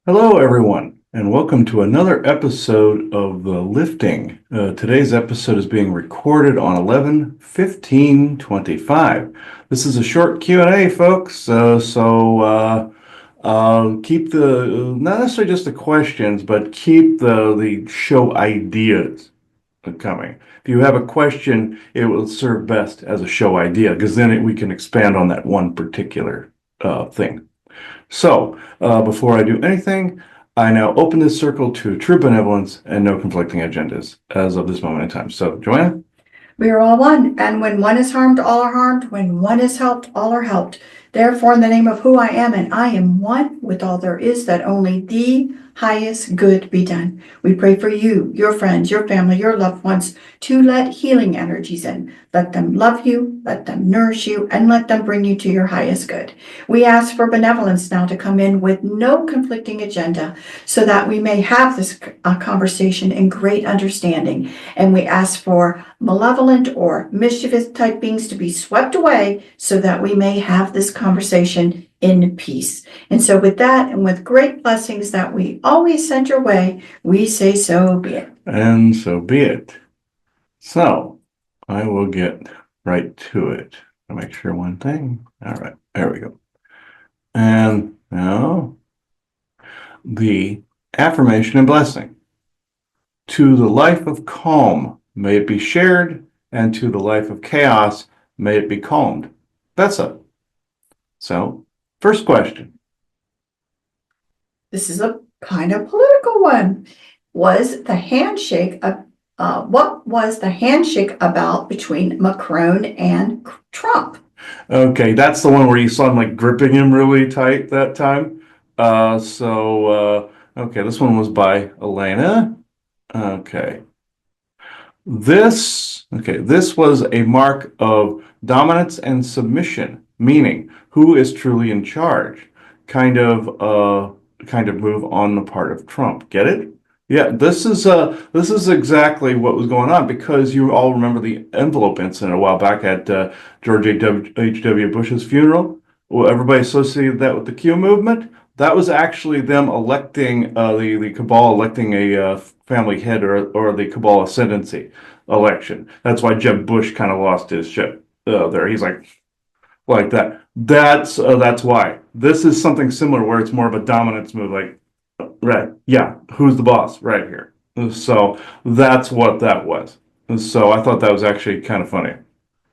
Hello, everyone, and welcome to another episode of The Lifting. Today's episode is being recorded on 11/15/25. This is a short Q&A, folks, keep not necessarily just the questions, but keep the show ideas coming. If you have a question, it will serve best as a show idea, because then we can expand on that one particular thing. So, before I do anything, I now open this circle to true benevolence and no conflicting agendas as of this moment in time. So, Joanna? We are all one, and when one is harmed, all are harmed. When one is helped, all are helped. Therefore, in the name of who I am, and I am one with all there is, that only the highest good be done. We pray for you, your friends, your family, your loved ones, to let healing energies in. Let them love you, let them nourish you, and let them bring you to your highest good. We ask for benevolence now to come in with no conflicting agenda, so that we may have this conversation in great understanding. And we ask for malevolent or mischievous type beings to be swept away, so that we may have this conversation in peace. And so with that, and with great blessings that we always send your way, we say so be it. And so be it. So, I will get right to it. I'll make sure one thing. All right, there we go. And now, the affirmation and blessing. To the life of calm, may it be shared, and to the life of chaos, may it be calmed. That's it. So, first question. This is a kind of political one. What was the handshake about between Macron and Trump? Okay, that's the one where you saw him like gripping him really tight that time. Okay, this one was by Elena. Okay. This was a mark of dominance and submission, meaning who is truly in charge. Kind of move on the part of Trump. Get it? Yeah, this is exactly what was going on, because you all remember the envelope incident a while back at George H.W. Bush's funeral. Well, everybody associated that with the Q movement. That was actually them electing the cabal electing a family head or the cabal ascendancy election. That's why Jeb Bush kind of lost his shit there. He's like that. That's why. This is something similar where it's more of a dominance move, like, right, yeah, who's the boss right here. So that's what that was. So I thought that was actually kind of funny.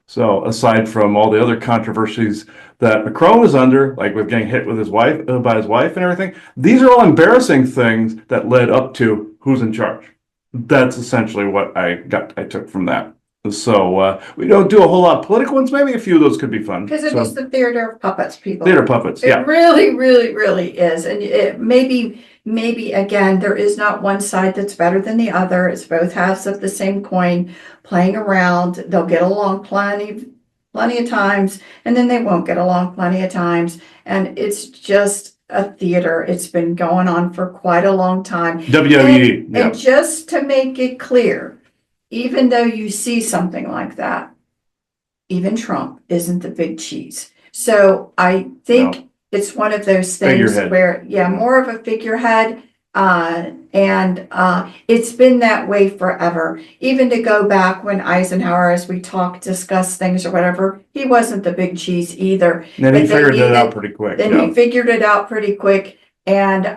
So aside from all the other controversies that Macron was under, like with getting hit with his wife by his wife and everything, these are all embarrassing things that led up to who's in charge. That's essentially what I took from that. So we don't do a whole lot of political ones. Maybe a few of those could be fun. Because it is the theater of puppets, people. Theater puppets, yeah. It really, really, really is. And it maybe again, there is not one side that's better than the other. It's both halves of the same coin playing around. They'll get along plenty of times, and then they won't get along plenty of times. And it's just a theater. It's been going on for quite a long time. WWE. Yeah. And just to make it clear, even though you see something like that, even Trump isn't the big cheese. So I think it's one of those things where, more of a figurehead. And it's been that way forever. Even to go back when Eisenhower, as we discuss things or whatever, he wasn't the big cheese either. And he figured it out pretty quick. He figured it out pretty quick. And,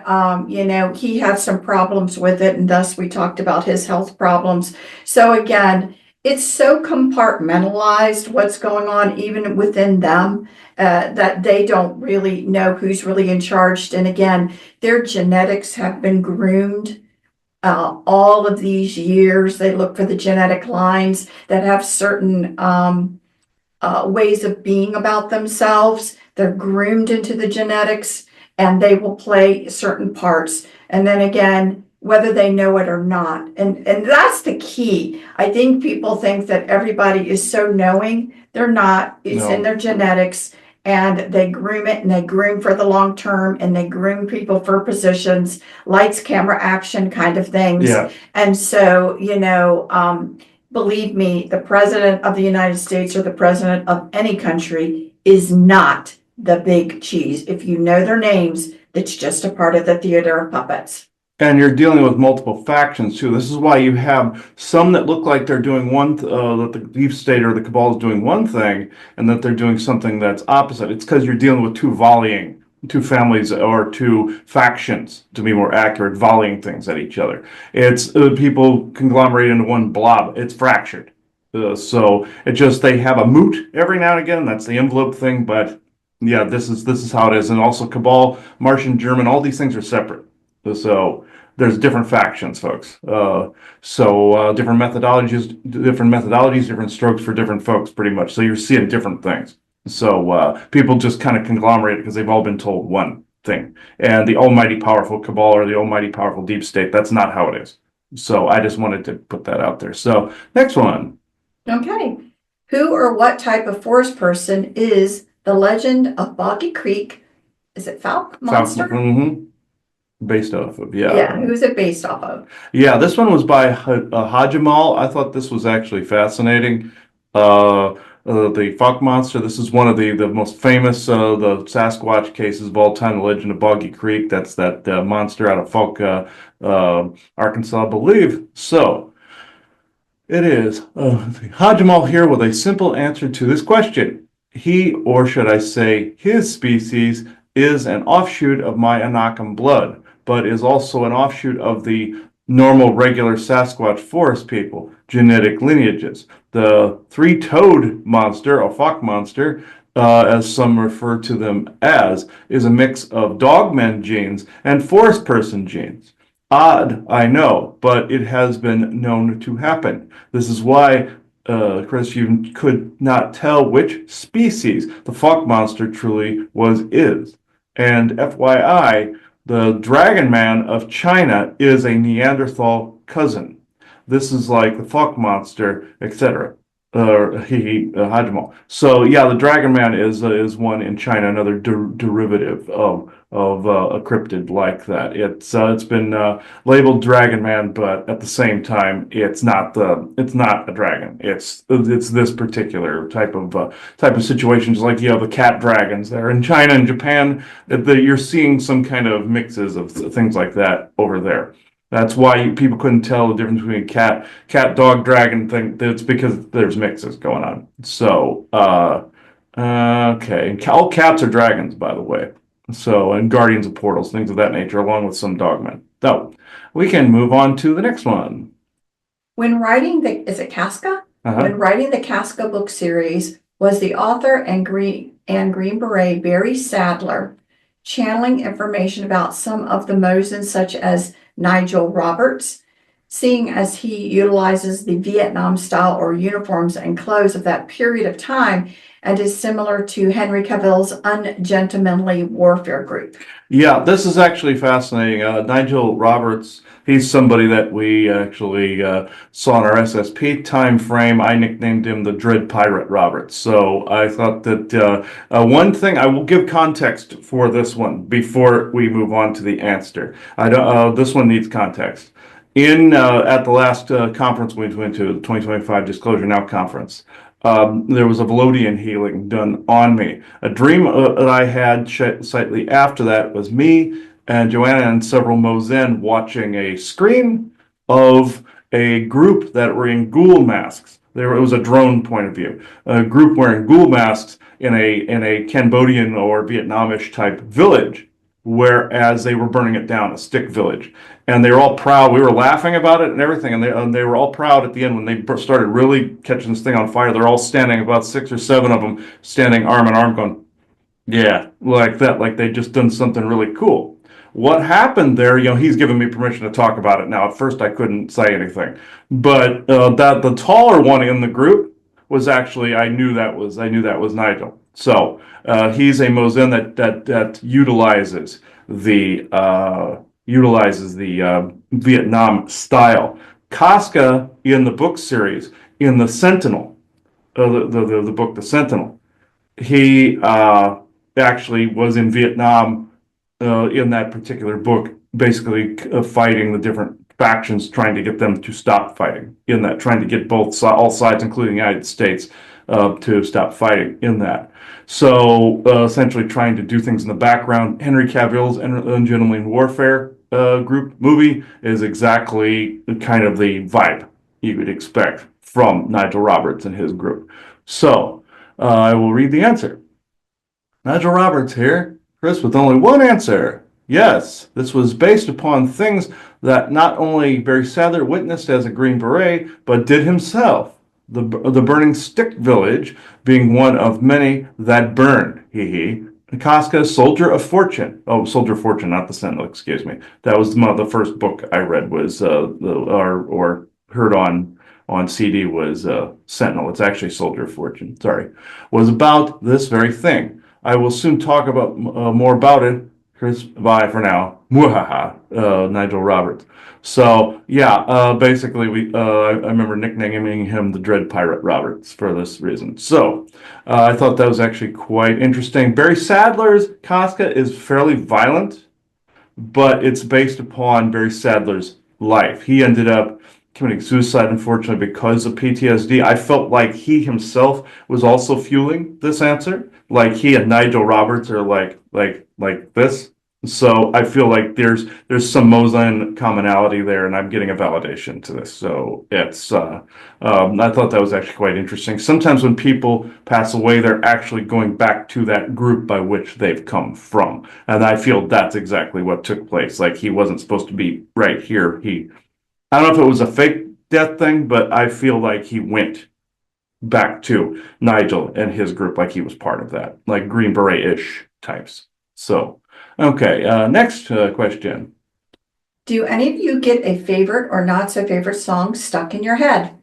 he had some problems with it, and thus we talked about his health problems. So again, it's so compartmentalized what's going on even within them that they don't really know who's really in charge. And again, their genetics have been groomed all of these years. They look for the genetic lines that have certain ways of being about themselves. They're groomed into the genetics, and they will play certain parts. And then again, whether they know it or not. And that's the key. I think people think that everybody is so knowing. They're not. It's in their genetics, and they groom it, and they groom for the long term, and they groom people for positions, lights, camera, action kind of things. Yeah. And so, believe me, the president of the United States or the president of any country is not the big cheese. If you know their names, it's just a part of the theater of puppets. And you're dealing with multiple factions too. This is why you have some that look like they're doing that the deep state or the cabal is doing one thing, and that they're doing something that's opposite. It's because you're dealing with two families or two factions, to be more accurate, volleying things at each other. It's people conglomerate into one blob. It's fractured. So it just they have a moot every now and again. That's the envelope thing, but yeah, this is how it is. And also cabal, Martian, German, all these things are separate. So there's different factions, folks. Different methodologies, different strokes for different folks, pretty much. So you're seeing different things. So people just kind of conglomerate because they've all been told one thing. And the almighty powerful cabal or the almighty powerful deep state, that's not how it is. So I just wanted to put that out there. So next one. Okay. Who or what type of forest person is the legend of Boggy Creek? Is it Falk Monster? Based off of, Yeah, who's it based off of? Yeah, this one was by Hajamal. I thought this was actually fascinating. The Falk Monster, this is one of the most famous the Sasquatch cases of all time, the legend of Boggy Creek. That's that monster out of Falk, Arkansas, I believe. So, it is Hajamal here with a simple answer to this question. He, or should I say his species, is an offshoot of my Anakam blood, but is also an offshoot of the normal regular Sasquatch forest people, genetic lineages. The three-toed monster, a Falk monster, as some refer to them as, is a mix of dogmen genes and forest person genes. Odd, I know, but it has been known to happen. This is why, Chris, you could not tell which species the Falk monster truly is. And FYI, the Dragon Man of China is a Neanderthal cousin. This is like the Falk monster, etc. Hajamal. So yeah, the Dragon Man is one in China, another derivative of a cryptid like that. It's been labeled Dragon Man, but at the same time, it's not a dragon. It's this particular type of situation, just like you have the cat dragons there in China and Japan. You're seeing some kind of mixes of things like that over there. That's why people couldn't tell the difference between cat, dog, dragon thing. It's because there's mixes going on. So, okay. And all cats are dragons, by the way. So, and guardians of portals, things of that nature, along with some dogmen. So, we can move on to the next one. When writing is it Casca? When writing the Casca book series, was the author and Green Beret Barry Sadler channeling information about some of the Mosins, such as Nigel Roberts, seeing as he utilizes the Vietnam style or uniforms and clothes of that period of time and is similar to Henry Cavill's ungentlemanly warfare group? Yeah, this is actually fascinating. Nigel Roberts, he's somebody that we actually saw in our SSP time frame. I nicknamed him the Dread Pirate Roberts. So I thought that one thing, I will give context for this one before we move on to the answer. This one needs context. At the last conference we went to, the 2025 Disclosure Now conference, there was a Velodian healing done on me. A dream that I had slightly after that was me and Joanna and several Mosen watching a screen of a group that were in ghoul masks. It was a drone point of view. A group wearing ghoul masks in a Cambodian or Vietnamish type village, whereas they were burning it down, a stick village. And they were all proud. We were laughing about it and everything, and they were all proud at the end when they started really catching this thing on fire. They're all standing, about 6 or 7 of them, standing arm in arm going, yeah, like that, like they just done something really cool. What happened there, he's given me permission to talk about it now. At first I couldn't say anything. But that the taller one in the group was actually, I knew that was Nigel. So he's a Mosen that utilizes the Vietnam style. Casca in the book series, in the Sentinel, the book The Sentinel, he actually was in Vietnam in that particular book, basically fighting the different factions, trying to get them to stop fighting. In that, trying to get all sides, including the United States, to stop fighting in that. So essentially trying to do things in the background. Henry Cavill's Ungentleman Warfare group movie is exactly kind of the vibe you would expect from Nigel Roberts and his group. So I will read the answer. Nigel Roberts here, Chris, with only one answer. Yes, this was based upon things that not only Barry Sadler witnessed as a Green Beret, but did himself. The burning stick village being one of many that burned. Hee hee. Casca, Soldier of Fortune. Oh, Soldier of Fortune, not the Sentinel. Excuse me. That was the first book I read was or heard on CD was Sentinel. It's actually Soldier of Fortune. Sorry, was about this very thing. I will soon talk about more about it. Chris, bye for now. Mwahaha, Nigel Roberts. So yeah, basically I remember nicknaming him the Dread Pirate Roberts for this reason. So I thought that was actually quite interesting. Barry Sadler's Casca is fairly violent, but it's based upon Barry Sadler's life. He ended up committing suicide, unfortunately, because of PTSD. I felt like he himself was also fueling this answer. Like he and Nigel Roberts are like this. So I feel like there's some Mosin commonality there, and I'm getting a validation to this. So it's I thought that was actually quite interesting. Sometimes when people pass away, they're actually going back to that group by which they've come from, and I feel that's exactly what took place. Like he wasn't supposed to be right here. I don't know if it was a fake death thing, but I feel like he went back to Nigel and his group like he was part of that, like Green Beret-ish types. So, okay, next question. Do any of you get a favorite or not so favorite song stuck in your head?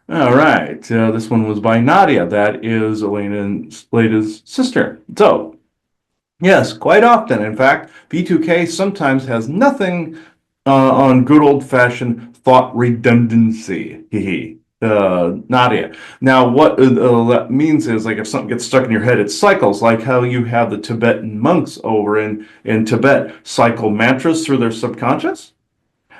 All right, this one was by Nadia. That is Elena's sister. So, yes, quite often. In fact, B2K sometimes has nothing on good old-fashioned thought redundancy. Nadia. Now, what that means is, like, if something gets stuck in your head, it cycles, like how you have the Tibetan monks over in Tibet cycle mantras through their subconscious.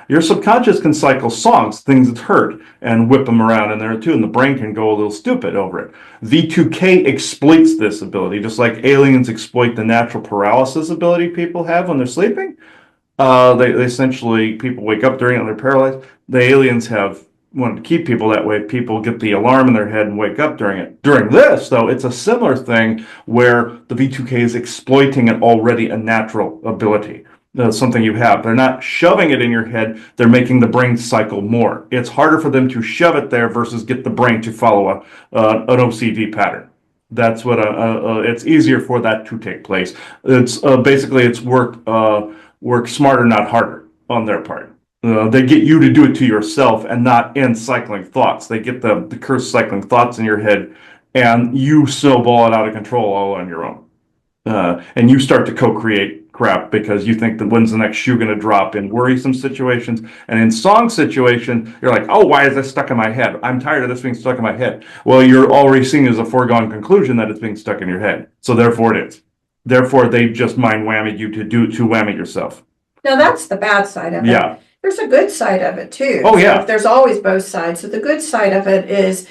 Your subconscious can cycle songs, things that hurt, and whip them around in there too, and the brain can go a little stupid over it. V2K exploits this ability, just like aliens exploit the natural paralysis ability people have when they're sleeping. They essentially, people wake up during it and they're paralyzed. The aliens have wanted to keep people that way. People get the alarm in their head and wake up during it. During this, though, it's a similar thing where the V2K is exploiting an already a natural ability. Something you have. They're not shoving it in your head. They're making the brain cycle more. It's harder for them to shove it there versus get the brain to follow an OCD pattern. That's what it's easier for that to take place. It's basically it's work smarter, not harder on their part. They get you to do it to yourself and not in cycling thoughts. They get the cursed cycling thoughts in your head, and you snowball it out of control all on your own. And you start to co-create crap because you think that when's the next shoe going to drop in worrisome situations. And in song situation, you're like, oh, why is this stuck in my head? I'm tired of this being stuck in my head. Well, you're already seeing as a foregone conclusion that it's being stuck in your head. So therefore it is. Therefore, they just mind whammied you to whammy yourself. Now, that's the bad side of it. Yeah. There's a good side of it too. Oh, yeah. So there's always both sides. So the good side of it is,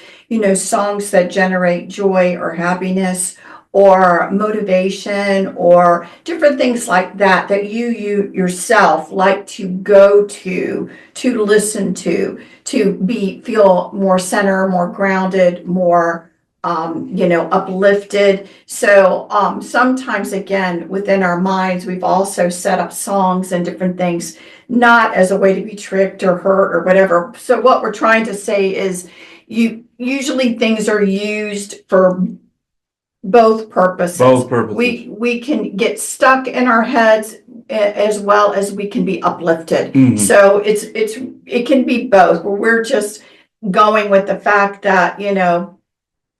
songs that generate joy or happiness or motivation or different things like that you yourself like to go to listen to feel more centered, more grounded, more uplifted. So sometimes, again, within our minds, we've also set up songs and different things, not as a way to be tricked or hurt or whatever. So what we're trying to say is usually things are used for both purposes. We can get stuck in our heads as well as we can be uplifted. Mm-hmm. So it can be both. We're just going with the fact that,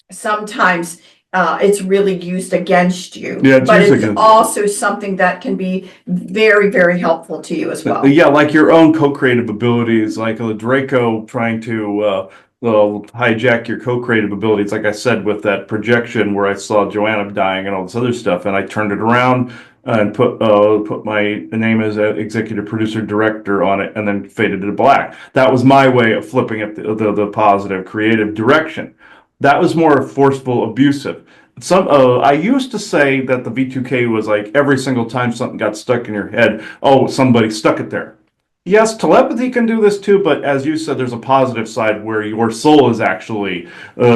sometimes it's really used against you. Yeah, but it's also something that can be very, very helpful to you as well. Yeah, like your own co-creative abilities, like Draco trying to hijack your co-creative abilities. Like I said, with that projection where I saw Joanna dying and all this other stuff, and I turned it around and put my name as an executive producer director on it, and then faded to black. That was my way of flipping it the positive creative direction. That was more forceful, abusive. I used to say that the V2K was like every single time something got stuck in your head, oh, somebody stuck it there. Yes, telepathy can do this too, but as you said, there's a positive side where your soul is actually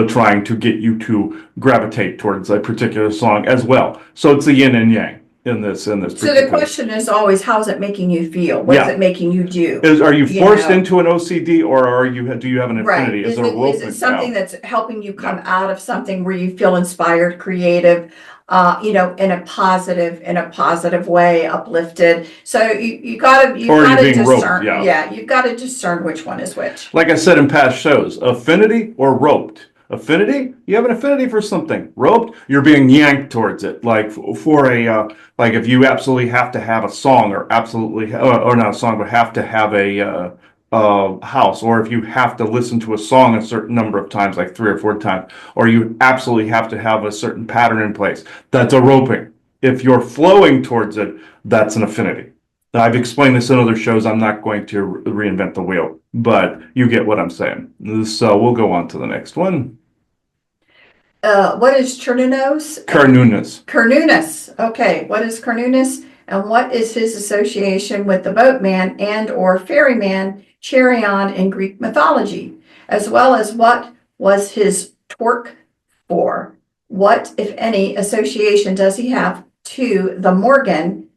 trying to get you to gravitate towards a particular song as well. So it's the yin and yang in this. So the particular- question is always, how's it making you feel? What is Yeah. it making you do? Are you You forced know. into an OCD, or do you have an Right. affinity? Is there a it, will is it something out? that's helping you come out of something where you feel inspired, creative, in a positive way, uplifted? So you gotta Or are you being roped, discern. yeah. Yeah, you've got to discern which one is which. Like I said in past shows, affinity or roped. Affinity, you have an affinity for something. Roped, you're being yanked towards it. Like for a like if you absolutely have to have a song, or absolutely or not a song, but have to have a house, or if you have to listen to a song a certain number of times, like 3 or 4 times, or you absolutely have to have a certain pattern in place. That's a roping. If you're flowing towards it, that's an affinity. I've explained this in other shows. I'm not going to reinvent the wheel, but you get what I'm saying. So we'll go on to the next one. What is Cernunnos? Carnunas. Cernunnos. Okay, what is Cernunnos? And what is his association with the boatman and or ferryman Cheiron in Greek mythology? As well as what was his torque for? What, if any, association does he have to the Morgan,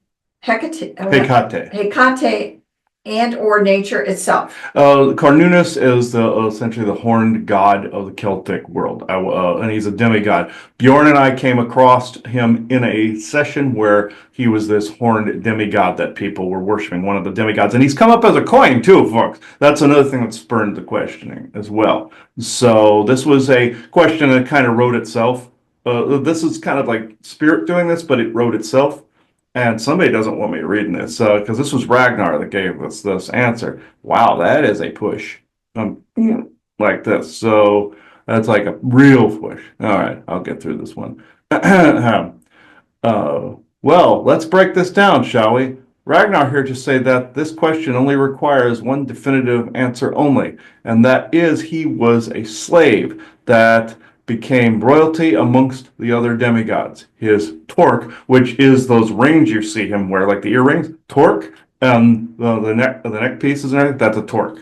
Hecate, Hecate. and or nature itself? Carnunus is essentially the horned god of the Celtic world, and he's a demigod. Bjorn and I came across him in a session where he was this horned demigod that people were worshiping, one of the demigods, and he's come up as a coin too, folks. That's another thing that spurred the questioning as well. So this was a question that kind of wrote itself. This is kind of like Spirit doing this, but it wrote itself. And somebody doesn't want me reading this, because this was Ragnar that gave us this answer. Wow, that is a push. Like this. So that's like a real push. All right, I'll get through this one. Well, let's break this down, shall we? Ragnar here to say that this question only requires one definitive answer only, and that is he was a slave that became royalty amongst the other demigods. His torque, which is those rings you see him wear, like the earrings, torque, and the neck pieces and everything, that's a torque.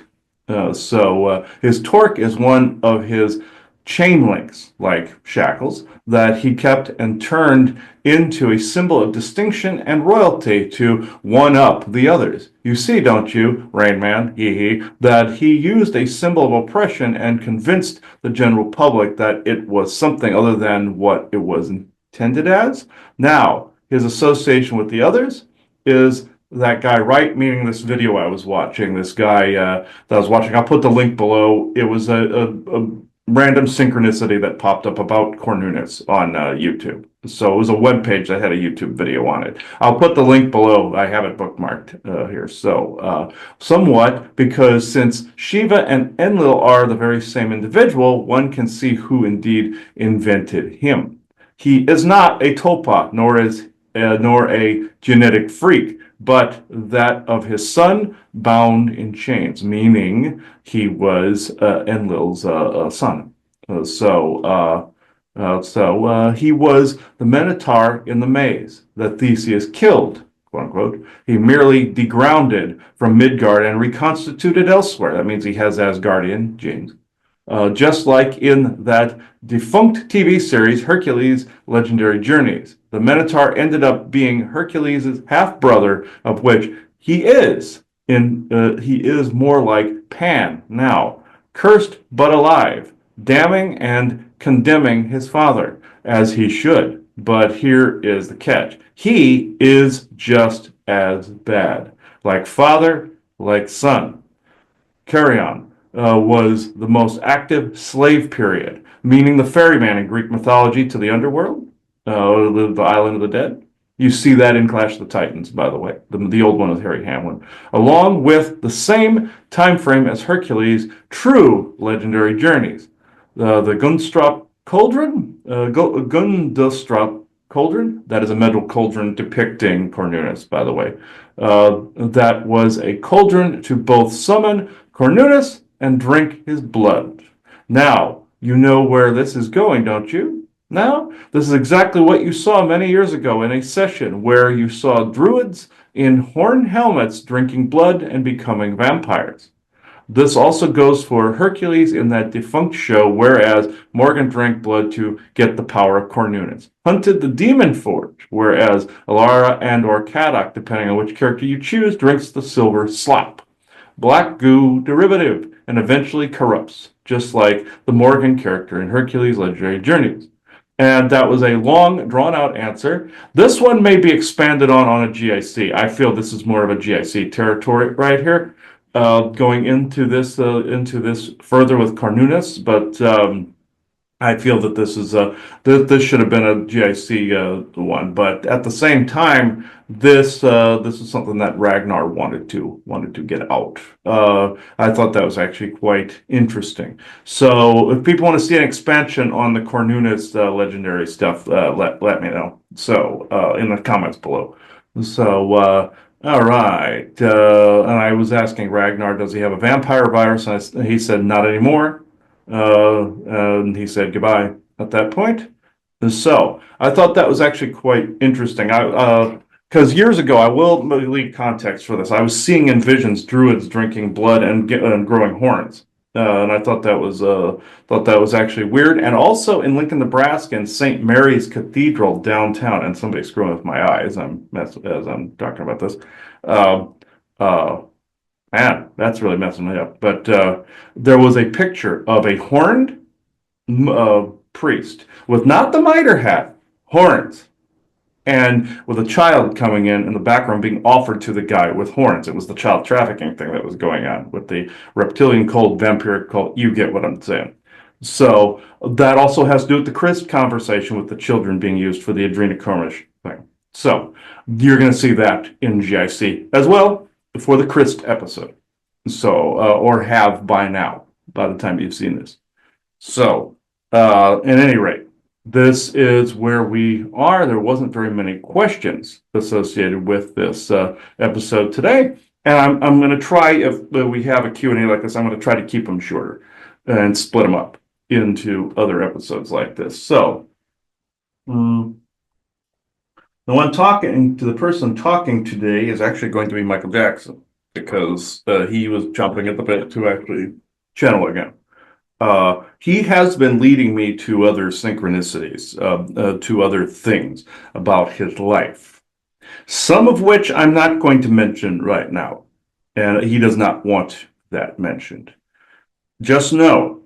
So his torque is one of his chain links, like shackles, that he kept and turned into a symbol of distinction and royalty to one-up the others. You see, don't you, Rain Man, that he used a symbol of oppression and convinced the general public that it was something other than what it was intended as. Now, his association with the others is that guy, right? Meaning this video I was watching, this guy that I was watching. I'll put the link below. It was a random synchronicity that popped up about Cornunus on YouTube. So it was a web page that had a YouTube video on it. I'll put the link below. I have it bookmarked here. So somewhat, because since Shiva and Enlil are the very same individual, one can see who indeed invented him. He is not a Topa, nor a genetic freak, but that of his son bound in chains, meaning he was Enlil's son. So he was the Minotaur in the maze that Theseus killed, quote unquote. He merely degrounded from Midgard and reconstituted elsewhere. That means he has Asgardian genes. Just like in that defunct TV series, Hercules Legendary Journeys. The Minotaur ended up being Hercules' half-brother, of which he is more like Pan now, cursed but alive, damning and condemning his father, as he should. But here is the catch. He is just as bad. Like father, like son. Cheiron was the most active slave period, meaning the ferryman in Greek mythology to the underworld, the island of the dead. You see that in Clash of the Titans, by the way, the old one with Harry Hamlin, along with the same time frame as Hercules' true legendary journeys. The Gunstrap Cauldron, Gundustrap Cauldron, that is a metal cauldron depicting Cornunus, by the way. That was a cauldron to both summon Cornunus and drink his blood. Now, You know where this is going, don't you? No? This is exactly what you saw many years ago in a session where you saw druids in horn helmets drinking blood and becoming vampires. This also goes for Hercules in that defunct show, whereas Morgan drank blood to get the power of Cornunus. Hunted the Demon Forge, whereas Alara and or Kadok, depending on which character you choose, drinks the silver slop. Black goo derivative, and eventually corrupts, just like the Morgan character in Hercules' Legendary Journeys. And that was a long, drawn-out answer. This one may be expanded on a GIC. I feel this is more of a GIC territory right here, going into this further with Carnunus, but I feel that this should have been a GIC one, but at the same time, this is something that Ragnar wanted to get out. I thought that was actually quite interesting. So if people want to see an expansion on the Cornunus legendary stuff, let me know. So in the comments below. So all right, and I was asking Ragnar, does he have a vampire virus? And he said not anymore. And he said goodbye at that point. And so I thought that was actually quite interesting. Because years ago, I will leave context for this. I was seeing in visions druids drinking blood and growing horns, and I thought that was actually weird. And also in Lincoln, Nebraska, in St. Mary's Cathedral downtown, and somebody's screwing with my eye as I'm talking about this. Uh, uh, Man, that's really messing me up. But there was a picture of a horned priest with not the mitre hat, horns, and with a child coming in the background being offered to the guy with horns. It was the child trafficking thing that was going on with the reptilian cult, vampiric cult. You get what I'm saying. So that also has to do with the Christ conversation with the children being used for the adrenochrome thing. So you're going to see that in GIC as well for the Christ episode. So, or have by now, by the time you've seen this. So, at any rate, this is where we are. There wasn't very many questions associated with this episode today. And I'm going to try, if we have a Q&A like this, I'm going to try to keep them shorter and split them up into other episodes like this. So, the one talking to the person talking today is actually going to be Michael Jackson because he was jumping at the bit to actually channel again. He has been leading me to other synchronicities, to other things about his life, some of which I'm not going to mention right now, and he does not want that mentioned. Just know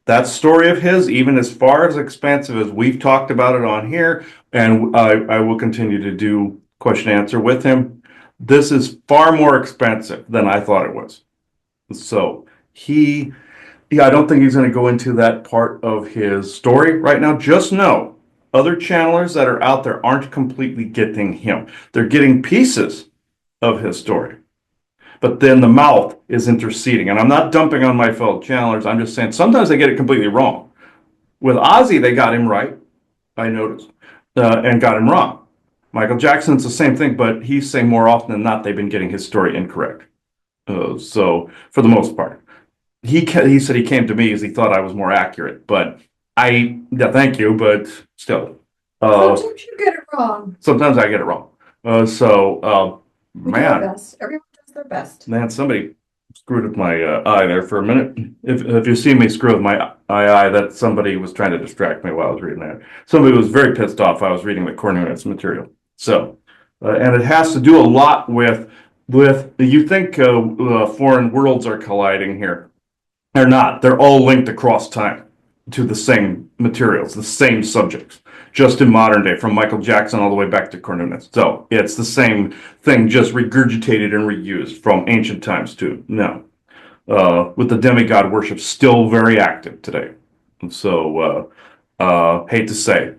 that story of his, even as far as expansive as we've talked about it on here, and I will continue to do question answer with him, this is far more expansive than I thought it was. So I don't think he's going to go into that part of his story right now. Just know other channelers that are out there aren't completely getting him. They're getting pieces of his story. But then the mouth is interceding. And I'm not dumping on my fellow channelers. I'm just saying sometimes they get it completely wrong. With Ozzy, they got him right, I noticed, and got him wrong. Michael Jackson's the same thing, but he's saying more often than not they've been getting his story incorrect. So for the most part. He said he came to me as he thought I was more accurate, but thank you, but still. Sometimes you get it wrong. Sometimes I get it wrong. We do our Man, best. Everyone does their best. man, somebody screwed with my eye there for a minute. If you see me screw with my eye, that somebody was trying to distract me while I was reading that. Somebody was very pissed off. I was reading the Cornunus material. So, and it has to do a lot with you think foreign worlds are colliding here. They're not. They're all linked across time to the same materials, the same subjects, just in modern day, from Michael Jackson all the way back to Cornunus. So it's the same thing, just regurgitated and reused from ancient times too. No, with the demigod worship still very active today. So hate to say,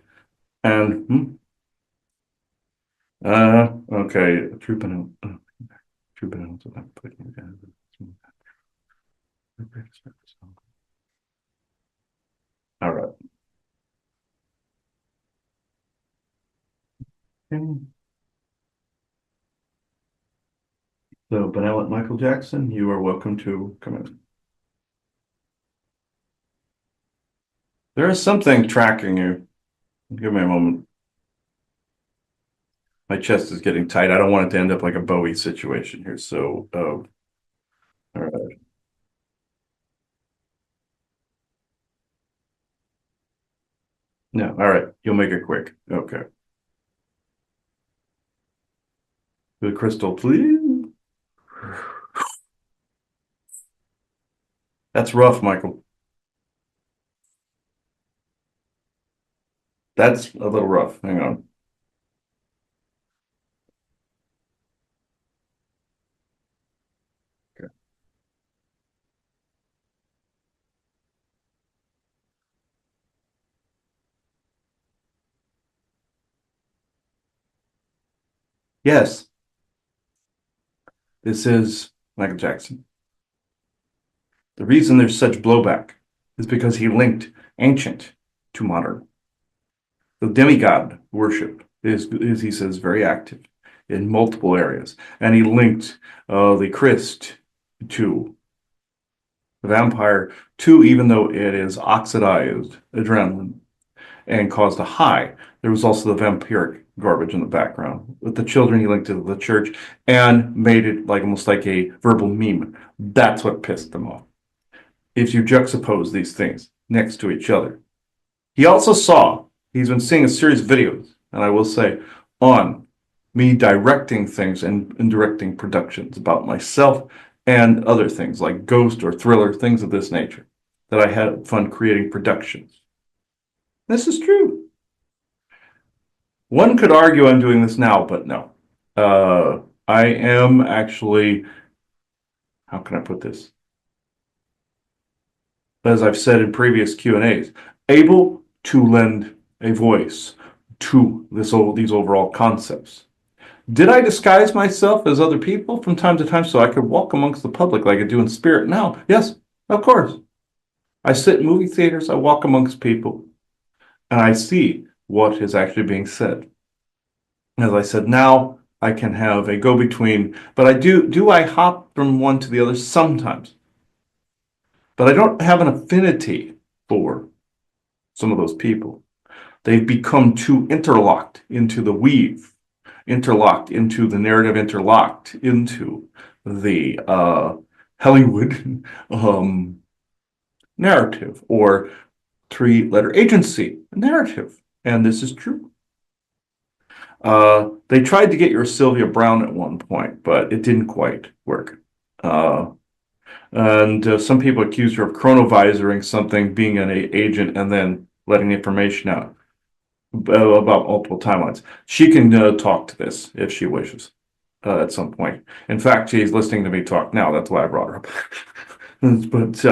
and okay, trooping out. All right. So, benevolent Michael Jackson, you are welcome to come in. There is something tracking you. Give me a moment. My chest is getting tight. I don't want it to end up like a Bowie situation here. So, all right. No, all right. You'll make it quick. Okay. The crystal, please. That's rough, Michael. That's a little rough. Hang on. Okay. Yes, this is Michael Jackson. The reason there's such blowback is because he linked ancient to modern. The demigod worship is he says, very active in multiple areas. And he linked the Christ to the vampire to, even though it is oxidized adrenaline and caused a high, there was also the vampiric garbage in the background. With the children, he linked to the church and made it like almost like a verbal meme. That's what pissed them off. If you juxtapose these things next to each other. He also saw, he's been seeing a series of videos, and I will say, on me directing things and directing productions about myself and other things like Ghost or Thriller, things of this nature, that I had fun creating productions. This is true. One could argue I'm doing this now, but no. I am actually, how can I put this? As I've said in previous Q&As, able to lend a voice to these overall concepts. Did I disguise myself as other people from time to time so I could walk amongst the public like I do in spirit now? Yes, of course. I sit in movie theaters, I walk amongst people, and I see what is actually being said. As I said, now I can have a go-between, but I hop from one to the other sometimes? But I don't have an affinity for some of those people. They've become too interlocked into the weave, interlocked into the narrative, interlocked into the Hollywood narrative or three-letter agency narrative. And this is true. They tried to get your Sylvia Brown at one point, but it didn't quite work. And some people accused her of chronovisoring something, being an agent, and then letting information out about multiple timelines. She can talk to this if she wishes at some point. In fact, she's listening to me talk now. That's why I brought her up. But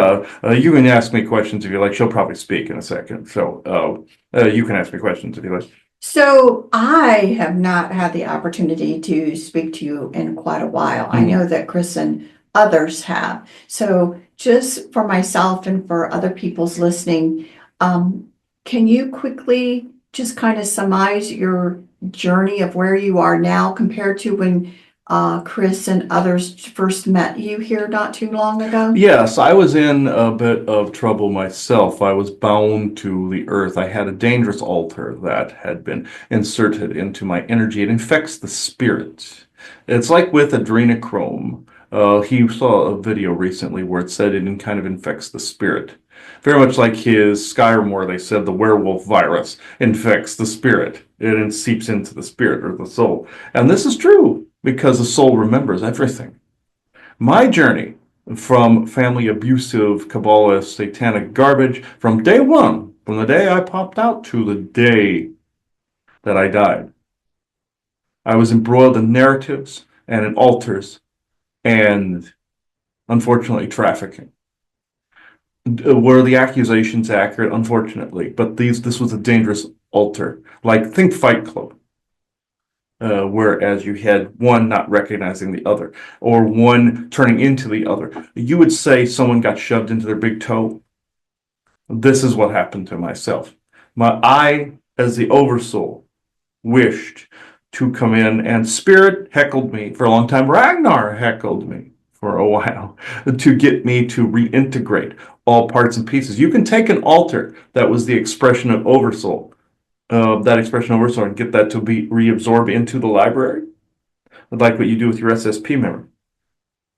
you can ask me questions if you like. She'll probably speak in a second. So you can ask me questions if you like. So I have not had the opportunity to speak to you in quite a while. I know that Chris and others have. So just for myself and for other people's listening, can you quickly just kind of surmise your journey of where you are now compared to when Chris and others first met you here not too long ago? Yes, I was in a bit of trouble myself. I was bound to the earth. I had a dangerous altar that had been inserted into my energy. It infects the spirit. It's like with adrenochrome. He saw a video recently where it said it kind of infects the spirit. Very much like his Skyrmore, they said the werewolf virus infects the spirit. It seeps into the spirit or the soul. And this is true because the soul remembers everything. My journey from family abusive, Kabbalist, satanic garbage from day one, from the day I popped out to the day that I died. I was embroiled in narratives and in altars and, unfortunately, trafficking. Were the accusations accurate? Unfortunately, but this was a dangerous altar. Like, think Fight Club. Whereas you had one not recognizing the other, or one turning into the other. You would say someone got shoved into their big toe. This is what happened to myself. I, as the oversoul, wished to come in, and Spirit heckled me for a long time. Ragnar heckled me for a while to get me to reintegrate all parts and pieces. You can take an altar that was the expression of Oversoul, and get that to be reabsorbed into the library, like what you do with your SSP memory.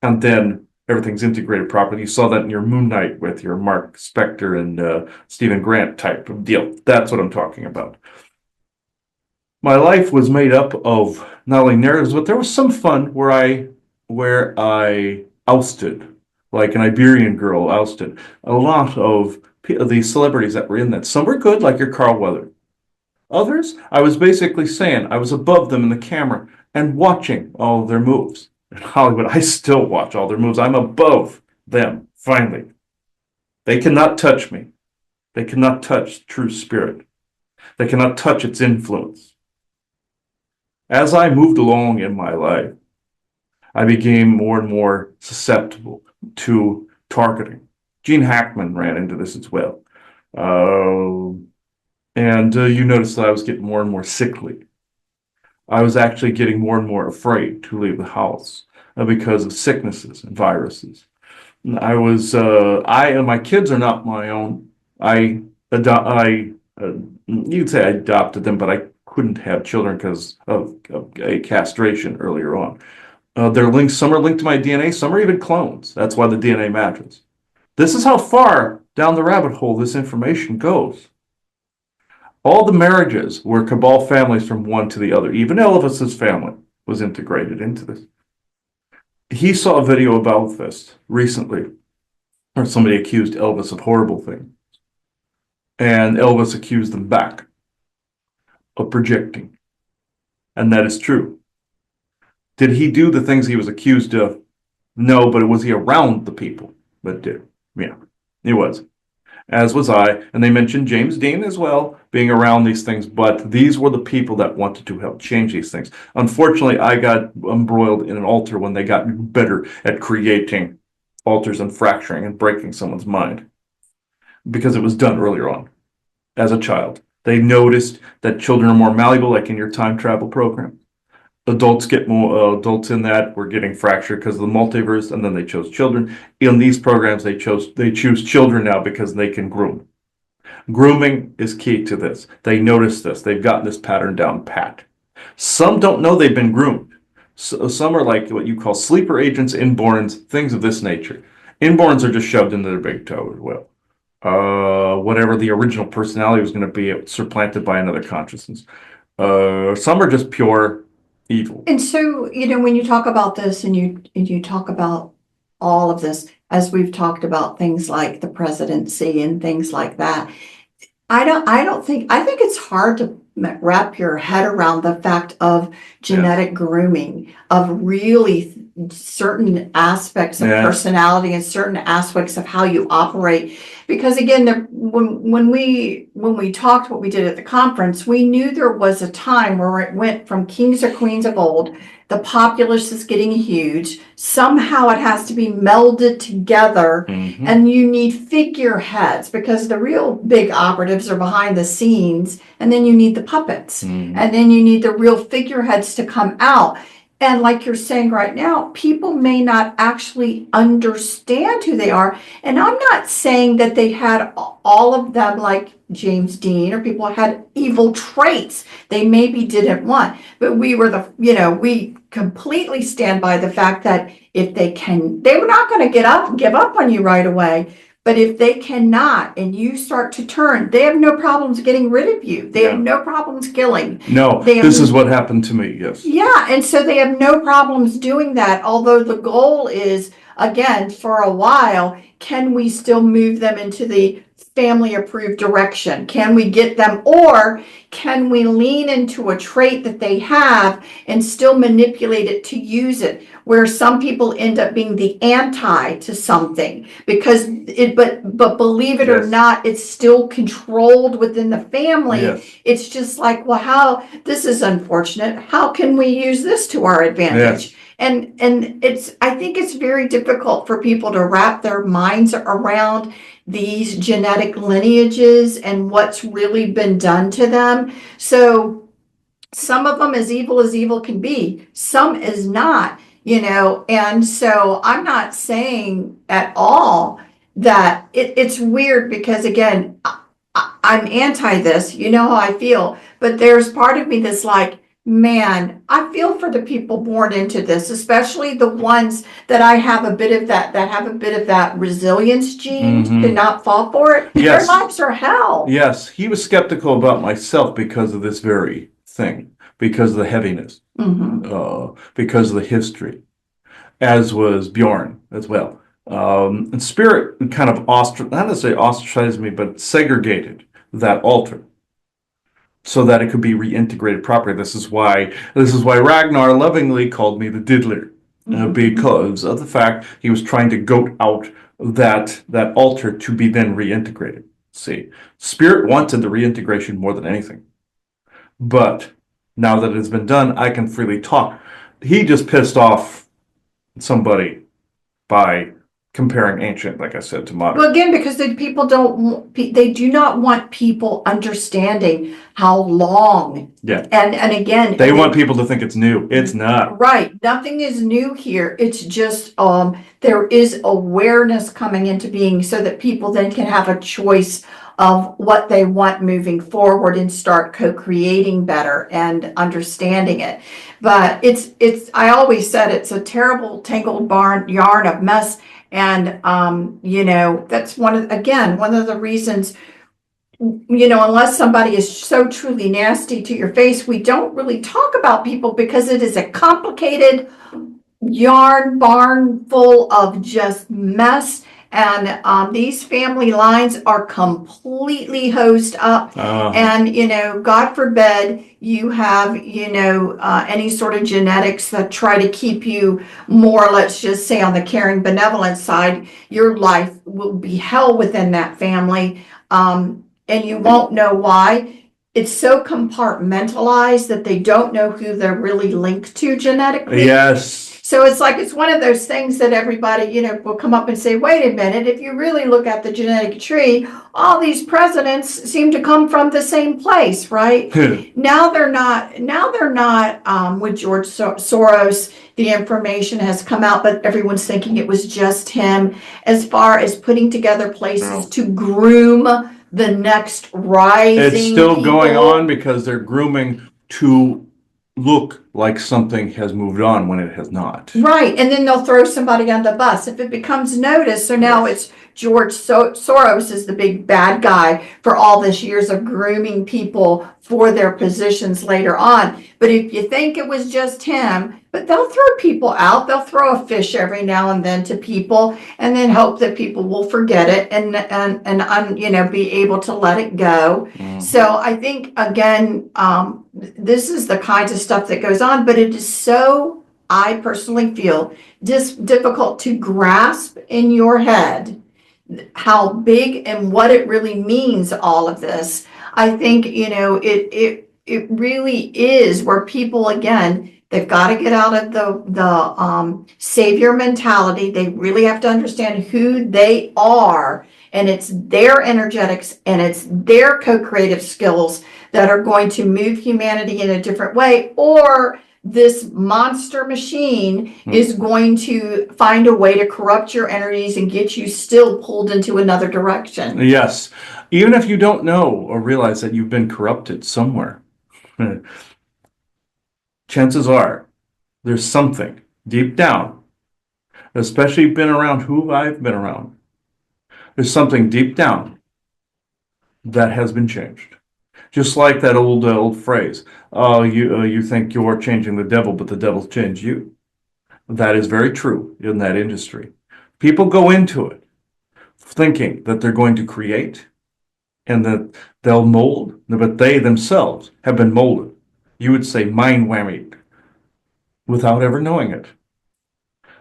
And then everything's integrated properly. You saw that in your Moon Knight with your Mark Spector and Stephen Grant type of deal. That's what I'm talking about. My life was made up of not only narratives, but there was some fun where I ousted, like an Iberian girl ousted, a lot of these celebrities that were in that. Some were good, like your Carl Weather. Others, I was basically saying I was above them in the camera and watching all of their moves. In Hollywood, I still watch all their moves. I'm above them, finally. They cannot touch me. They cannot touch true spirit. They cannot touch its influence. As I moved along in my life, I became more and more susceptible to targeting. Gene Hackman ran into this as well. You noticed that I was getting more and more sickly. I was actually getting more and more afraid to leave the house because of sicknesses and viruses. I and my kids are not my own. You'd say I adopted them, but I couldn't have children because of a castration earlier on. They're linked. Some are linked to my DNA. Some are even clones. That's why the DNA matches. This is how far down the rabbit hole this information goes. All the marriages were cabal families from one to the other. Even Elvis's family was integrated into this. He saw a video about this recently, where somebody accused Elvis of horrible things. And Elvis accused them back of projecting. And that is true. Did he do the things he was accused of? No, but was he around the people that did? Yeah, he was. As was I, and they mentioned James Dean as well, being around these things, but these were the people that wanted to help change these things. Unfortunately, I got embroiled in an altar when they got better at creating altars and fracturing and breaking someone's mind, because it was done earlier on as a child. They noticed that children are more malleable, like in your time travel program. Adults get more adults in that were getting fractured because of the multiverse, and then they chose children. In these programs, they choose children now because they can groom. Grooming is key to this. They notice this. They've gotten this pattern down pat. Some don't know they've been groomed. So, some are like what you call sleeper agents, inborns, things of this nature. Inborns are just shoved into their big toe as well. Whatever the original personality was going to be, it's supplanted by another consciousness. Some are just pure evil. And so, when you talk about this and you talk about all of this, as we've talked about things like the presidency and things like that, I think it's hard to wrap your head around the fact of genetic grooming, of really certain aspects of personality and certain aspects of how you operate. Because again, when we talked what we did at the conference, we knew there was a time where it went from kings or queens of old. The populace is getting huge. Somehow it has to be melded together, and you need figureheads because the real big operatives are behind the scenes, and then you need the puppets, and then you need the real figureheads to come out. And like you're saying right now, people may not actually understand who they are. And I'm not saying that they had all of them like James Dean, or people had evil traits they maybe didn't want. But we completely stand by the fact that if they were not going to give up on you right away. But if they cannot, and you start to turn, they have no problems getting rid of you. They have no problems killing. No, this is what happened to me, yes. Yeah, and so they have no problems doing that, although the goal is, again, for a while, can we still move them into the family-approved direction? Can we get them, or can we lean into a trait that they have and still manipulate it to use it? Where some people end up being the anti to something because but believe it or not, it's still controlled within the family. It's just like, well, this is unfortunate. How can we use this to our advantage? And I think it's very difficult for people to wrap their minds around these genetic lineages and what's really been done to them. So some of them as evil can be, some is not. And so I'm not saying at all that it's weird because again, I'm anti this, you know how I feel, but there's part of me that's like, man, I feel for the people born into this, especially the ones that I have a bit of that have a bit of that resilience gene to not fall for it. Their Yes. lives are hell. Yes, he was skeptical about myself because of this very thing, because of the heaviness, because of the history, as was Bjorn as well. And Spirit kind of not to say ostracized me, but segregated that altar so that it could be reintegrated properly. This is why Ragnar lovingly called me the diddler, because of the fact he was trying to goat out that altar to be then reintegrated. See, Spirit wanted the reintegration more than anything, but now that it's been done, I can freely talk. He just pissed off somebody by comparing ancient, like I said, to modern. Well, again, because they do not want people understanding how long. Yeah. And again. They want people to think it's new. It's not. Right. Nothing is new here. It's just, there is awareness coming into being so that people then can have a choice of what they want moving forward and start co-creating better and understanding it. But I always said it's a terrible tangled yarn of mess. And, that's one of the reasons, unless somebody is so truly nasty to your face, we don't really talk about people because it is a complicated yarn barn full of just mess. And these family lines are completely hosed up. And, God forbid you have, any sort of genetics that try to keep you more, let's just say on the caring benevolent side, your life will be hell within that family. And you won't know why. It's so compartmentalized that they don't know who they're really linked to genetically. Yes. So it's one of those things that everybody, will come up and say, wait a minute, if you really look at the genetic tree, all these presidents seem to come from the same place, right? Now they're not with George Soros, the information has come out, but everyone's thinking it was just him as far as putting together places to groom the next rising. It's still going on because they're grooming to look like something has moved on when it has not. Right, and then they'll throw somebody on the bus if it becomes noticed. So now it's George Soros is the big bad guy for all this years of grooming people for their positions later on. But if you think it was just him, but they'll throw people out. They'll throw a fish every now and then to people, and then hope that people will forget it and be able to let it go. So I think again, this is the kinds of stuff that goes on, but it is so, I personally feel, difficult to grasp in your head how big and what it really means, all of this. I think, it really is where people, again, they've got to get out of the savior mentality. They really have to understand who they are, and it's their energetics and it's their co-creative skills that are going to move humanity in a different way, or this monster machine is going to find a way to corrupt your energies and get you still pulled into another direction. Yes. Even if you don't know or realize that you've been corrupted somewhere, chances are there's something deep down, especially been around who I've been around. There's something deep down that has been changed. Just like that old phrase, you think you're changing the devil, but the devil's changed you. That is very true in that industry. People go into it thinking that they're going to create and that they'll mold, but they themselves have been molded. You would say mind whammied without ever knowing it.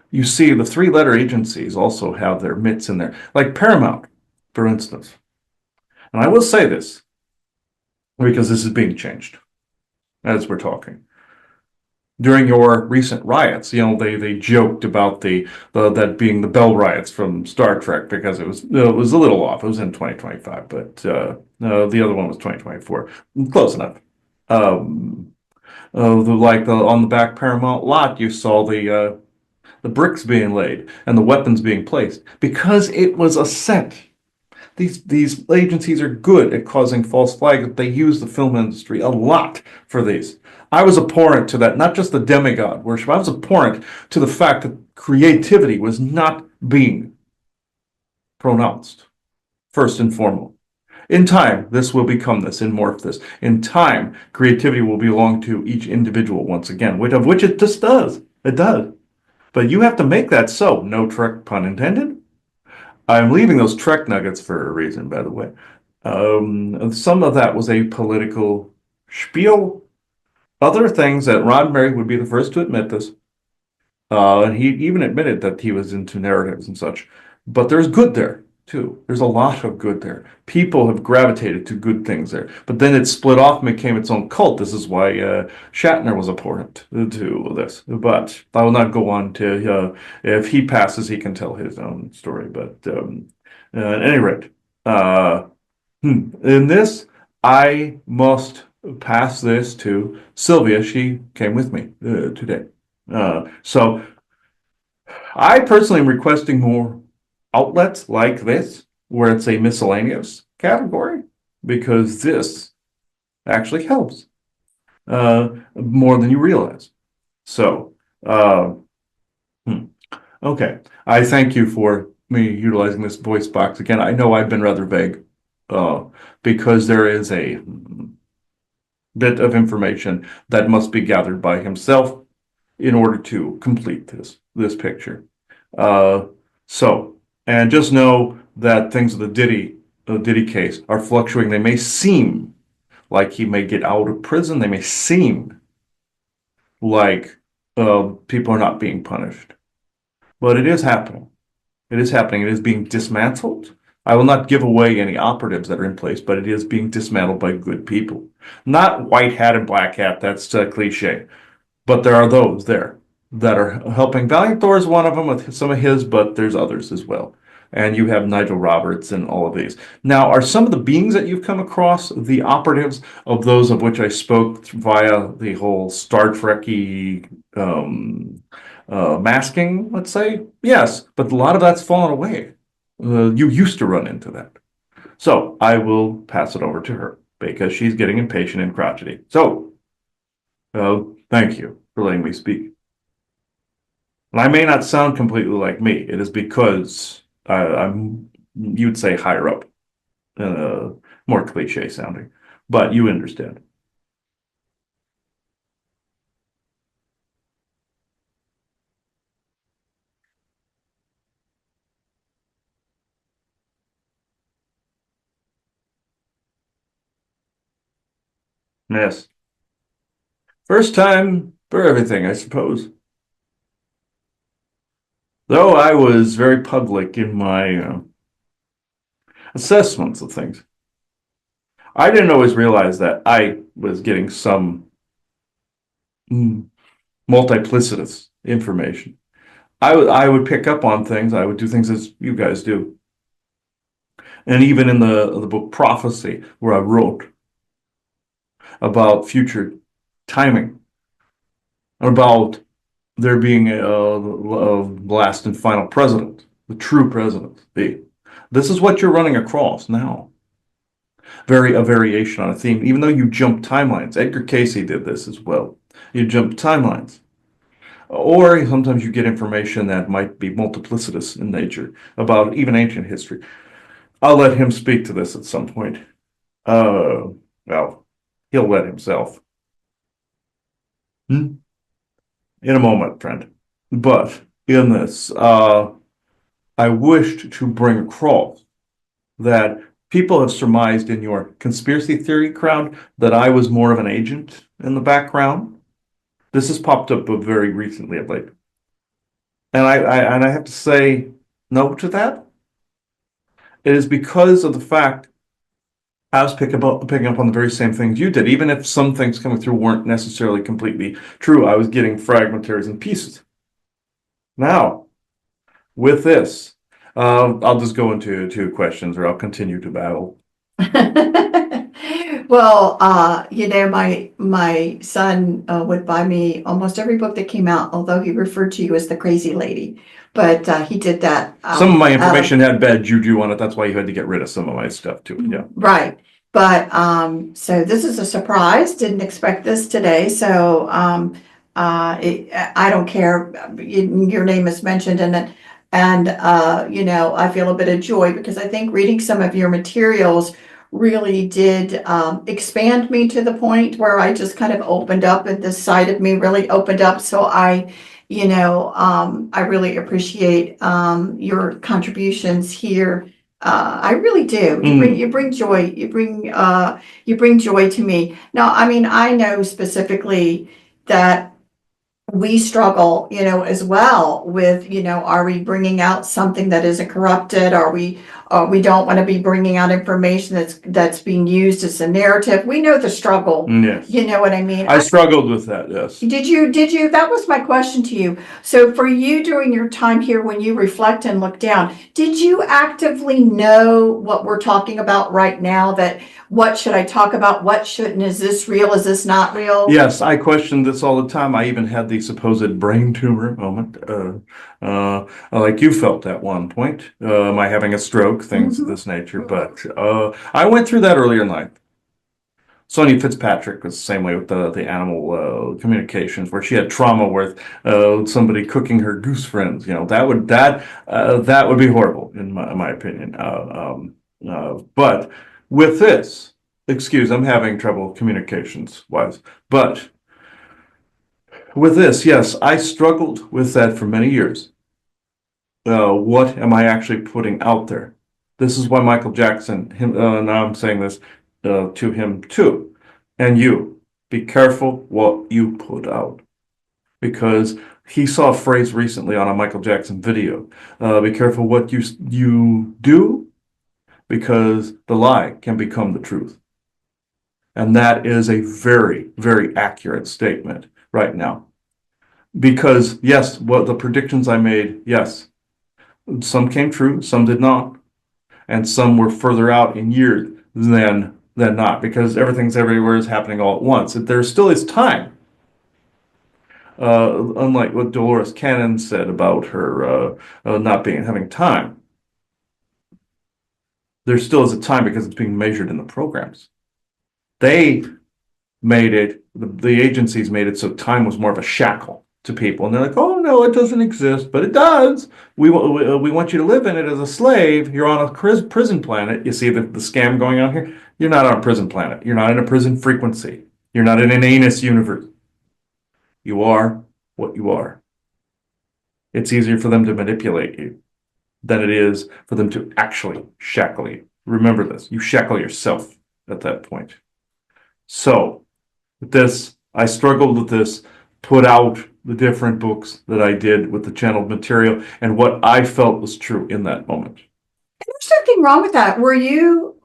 You see, the three-letter agencies also have their mitts in there, like Paramount, for instance. And I will say this, because this is being changed as we're talking. During your recent riots, they joked about that being the Bell riots from Star Trek because it was a little off. It was in 2025, but the other one was 2024. Close enough. On the back Paramount lot, you saw the the bricks being laid, and the weapons being placed, because it was a set. These agencies are good at causing false flags. They use the film industry a lot for these. I was abhorrent to that, not just the demigod worship. I was abhorrent to the fact that creativity was not being pronounced, first and foremost. In time, this will become this and morph this. In time, creativity will belong to each individual once again, of which it just does. It does. But you have to make that so. No Trek pun intended. I'm leaving those Trek nuggets for a reason, by the way. Some of that was a political spiel. Other things that Roddenberry would be the first to admit this. And he even admitted that he was into narratives and such. But there's good there, too. There's a lot of good there. People have gravitated to good things there. But then it split off and became its own cult. This is why Shatner was abhorrent to this. But I will not go on to, if he passes, he can tell his own story. But at any rate, in this, I must pass this to Sylvia. She came with me today. So I personally am requesting more outlets like this, where it's a miscellaneous category, because this actually helps more than you realize. So, okay. I thank you for me utilizing this voice box again. I know I've been rather vague because there is a bit of information that must be gathered by himself in order to complete this picture. And just know that things of the Diddy case are fluctuating. They may seem like he may get out of prison. They may seem like people are not being punished. But it is happening. It is happening. It is being dismantled. I will not give away any operatives that are in place, but it is being dismantled by good people. Not white hat and black hat. That's cliche. But there are those there that are helping. Valiant Thor is one of them with some of his, but there's others as well. And you have Nigel Roberts and all of these. Now, are some of the beings that you've come across the operatives of those of which I spoke via the whole Star Trek-y masking, let's say? Yes, but a lot of that's fallen away. You used to run into that. So I will pass it over to her because she's getting impatient and crotchety. So, thank you for letting me speak. And I may not sound completely like me. It is because I'm, you'd say, higher up, more cliche sounding, but you understand. Yes. First time for everything, I suppose. Though I was very public in my assessments of things. I didn't always realize that I was getting some multiplicitous information. I would pick up on things. I would do things as you guys do. And even in the book Prophecy, where I wrote about future timing, about there being a last and final president, the true president. This is what you're running across now. A variation on a theme, even though you jump timelines. Edgar Cayce did this as well. You jump timelines. Or sometimes you get information that might be multiplicitous in nature about even ancient history. I'll let him speak to this at some point. Well, he'll let himself. In a moment, friend. But in this, I wished to bring across that people have surmised in your conspiracy theory crowd that I was more of an agent in the background. This has popped up very recently of late. And I have to say no to that. It is because of the fact I was picking up on the very same things you did. Even if some things coming through weren't necessarily completely true, I was getting fragmentaries and pieces. Now, with this, I'll just go into two questions or I'll continue to battle. Well, my son would buy me almost every book that came out, although he referred to you as the crazy lady. But he did that Some of my out of information had bad juju on it. That's why you had to get rid of some of my stuff too. Yeah. right. But so this is a surprise. Didn't expect this today. So I don't care. Your name is mentioned in it. And I feel a bit of joy because I think reading some of your materials really did expand me to the point where I just kind of opened up and this side of me really opened up. So I really appreciate your contributions here. I really do. You bring joy. You bring joy to me. Now, I mean, I know specifically that we struggle, as well with, are we bringing out something that isn't corrupted? We don't want to be bringing out information that's being used as a narrative. We know the struggle. Yes. You know what I mean? I struggled with that. Yes. Did you, that was my question to you. So for you during your time here, when you reflect and look down, did you actively know what we're talking about right now? That what should I talk about? What shouldn't? Is this real? Is this not real? Yes, I questioned this all the time. I even had the supposed brain tumor moment, like you felt at one point. Am I having a stroke? Things of this nature. But I went through that earlier in life. Sonia Fitzpatrick was the same way with the animal communications, where she had trauma with somebody cooking her goose friends. That would be horrible in my opinion. But with this, I'm having trouble communications wise. But with this, yes, I struggled with that for many years. What am I actually putting out there? This is why Michael Jackson, now I'm saying this to him too, and you, be careful what you put out. Because he saw a phrase recently on a Michael Jackson video, be careful what you do, because the lie can become the truth. And that is a very, very accurate statement right now. Because yes, what the predictions I made, yes, some came true, some did not. And some were further out in years than not, because everything's everywhere is happening all at once. There still is time. Unlike what Dolores Cannon said about her not having time. There still is a time because it's being measured in the programs. They made it, the agencies made it so time was more of a shackle to people. And they're like, oh, no, it doesn't exist, but it does. We want you to live in it as a slave. You're on a prison planet. You see the scam going on here? You're not on a prison planet. You're not in a prison frequency. You're not in an anus universe. You are what you are. It's easier for them to manipulate you than it is for them to actually shackle you. Remember this, you shackle yourself at that point. So with this, I struggled with this, put out the different books that I did with the channeled material and what I felt was true in that moment. And there's nothing wrong with that. Were you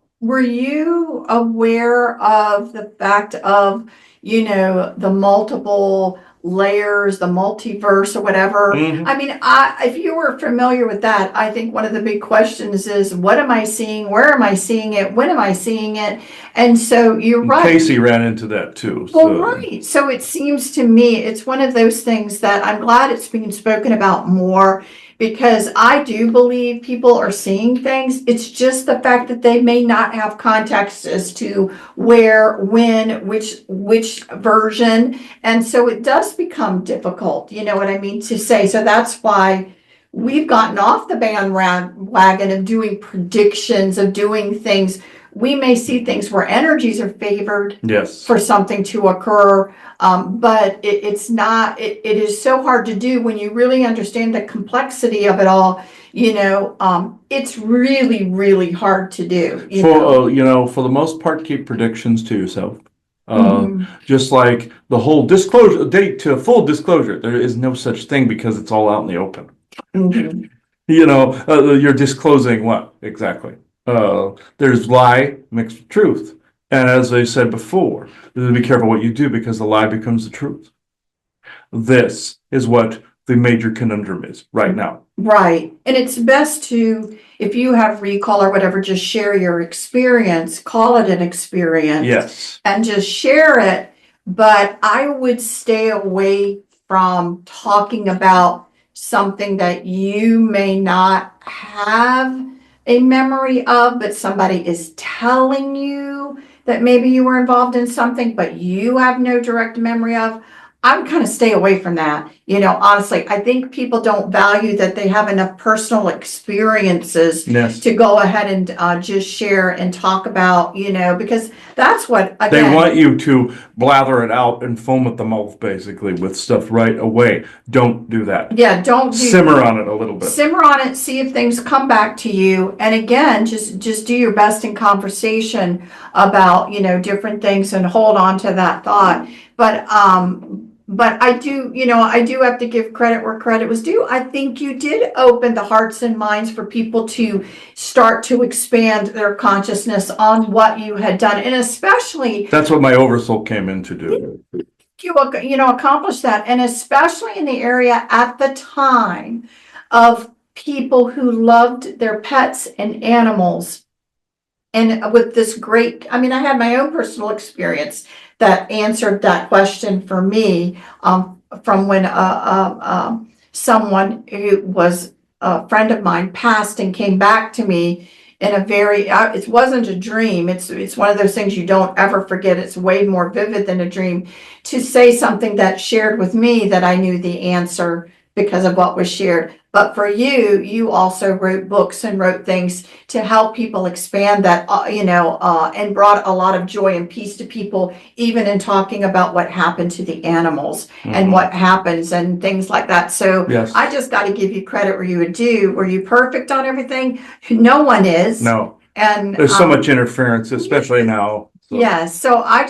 aware of the fact of, the multiple layers, the multiverse or whatever? I mean, if you were familiar with that, I think one of the big questions is, what am I seeing? Where am I seeing it? When am I seeing it? And so you're right. Casey ran into that too. Well, right. So it seems to me it's one of those things that I'm glad it's being spoken about more, because I do believe people are seeing things. It's just the fact that they may not have context as to where, when, which version. And so it does become difficult, you know what I mean, to say. So that's why we've gotten off the bandwagon of doing predictions, of doing things. We may see things where energies are favored for something to occur, but it's not, it is so hard to do when you really understand the complexity of it all. It's really, really hard to do. For the most part, keep predictions to yourself. Just like the whole disclosure date to full disclosure, there is no such thing because it's all out in the open. You're disclosing what exactly? There's lie mixed with truth. And as I said before, be careful what you do because the lie becomes the truth. This is what the major conundrum is right now. Right. And it's best to, if you have recall or whatever, just share your experience, call it an experience. Yes. And just share it. But I would stay away from talking about something that you may not have a memory of, but somebody is telling you that maybe you were involved in something, but you have no direct memory of. I would kind of stay away from that. Honestly, I think people don't value that they have enough personal experiences Yes. to go ahead and just share and talk about, because that's what, They again, want you to blather it out and foam at the mouth, basically, with stuff right away. Don't do that. yeah, don't do. Simmer on it a little bit. Simmer on it, see if things come back to you. And again, just do your best in conversation about, different things and hold on to that thought. But I do have to give credit where credit was due. I think you did open the hearts and minds for people to start to expand their consciousness on what you had done. And especially That's what my oversoul came in to do. you accomplish that, and especially in the area at the time of people who loved their pets and animals. And with this great, I had my own personal experience that answered that question for me, from when someone who was a friend of mine passed and came back to me in a very, it wasn't a dream. It's one of those things you don't ever forget. It's way more vivid than a dream, to say something that shared with me that I knew the answer because of what was shared. But for you, you also wrote books and wrote things to help people expand that, and brought a lot of joy and peace to people, even in talking about what happened to the animals and what happens and things like that. So Yes. I just got to give you credit where you would due. Were you perfect on everything? No one is. No. And There's so much interference, especially now. So. yes. So I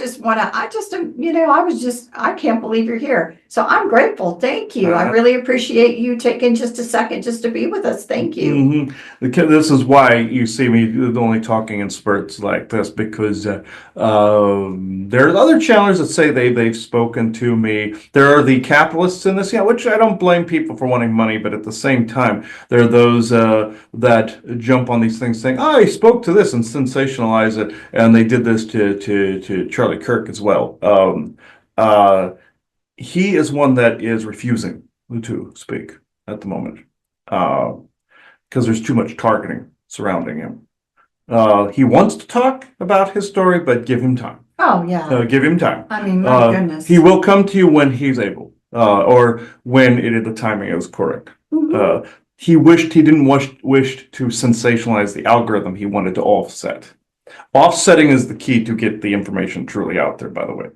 can't believe you're here. So I'm grateful. Thank you. I really appreciate you taking just a second just to be with us. Thank you. This is why you see me only talking in spurts like this, because there are other channelers that say they've spoken to me. There are the capitalists in this, which I don't blame people for wanting money, but at the same time, there are those that jump on these things saying, I spoke to this, and sensationalize it, and they did this to Charlie Kirk as well. He is one that is refusing to speak at the moment, because there's too much targeting surrounding him. He wants to talk about his story, but give him time. Oh, yeah. Give him time. My goodness. He will come to you when he's able, or when the timing is correct. He didn't wish to sensationalize the algorithm. He wanted to offset. Offsetting is the key to get the information truly out there, by the way.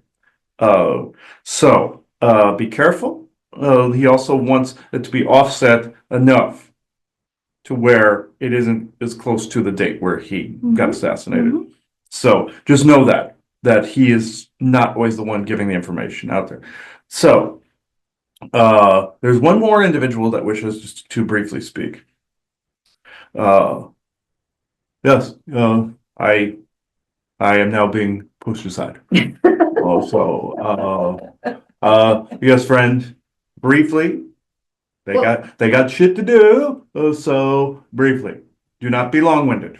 So be careful. He also wants it to be offset enough to where it isn't as close to the date where he got assassinated. So just know that he is not always the one giving the information out there. So there's one more individual that wishes just to briefly speak. Yes, I am now being pushed aside. Also, yes, friend, briefly, they got shit to do. So briefly, do not be long-winded.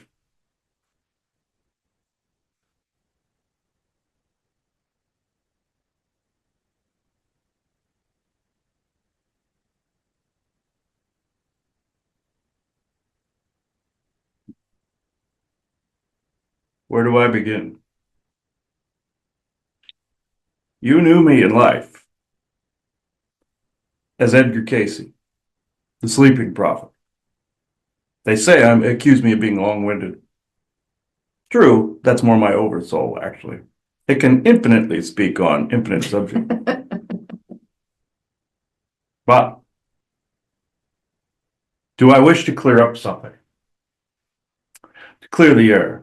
Where do I begin? You knew me in life as Edgar Casey, the sleeping prophet. They say accuse me of being long-winded. True, that's more my oversoul, actually. It can infinitely speak on infinite subjects. But do I wish to clear up something? To clear the air?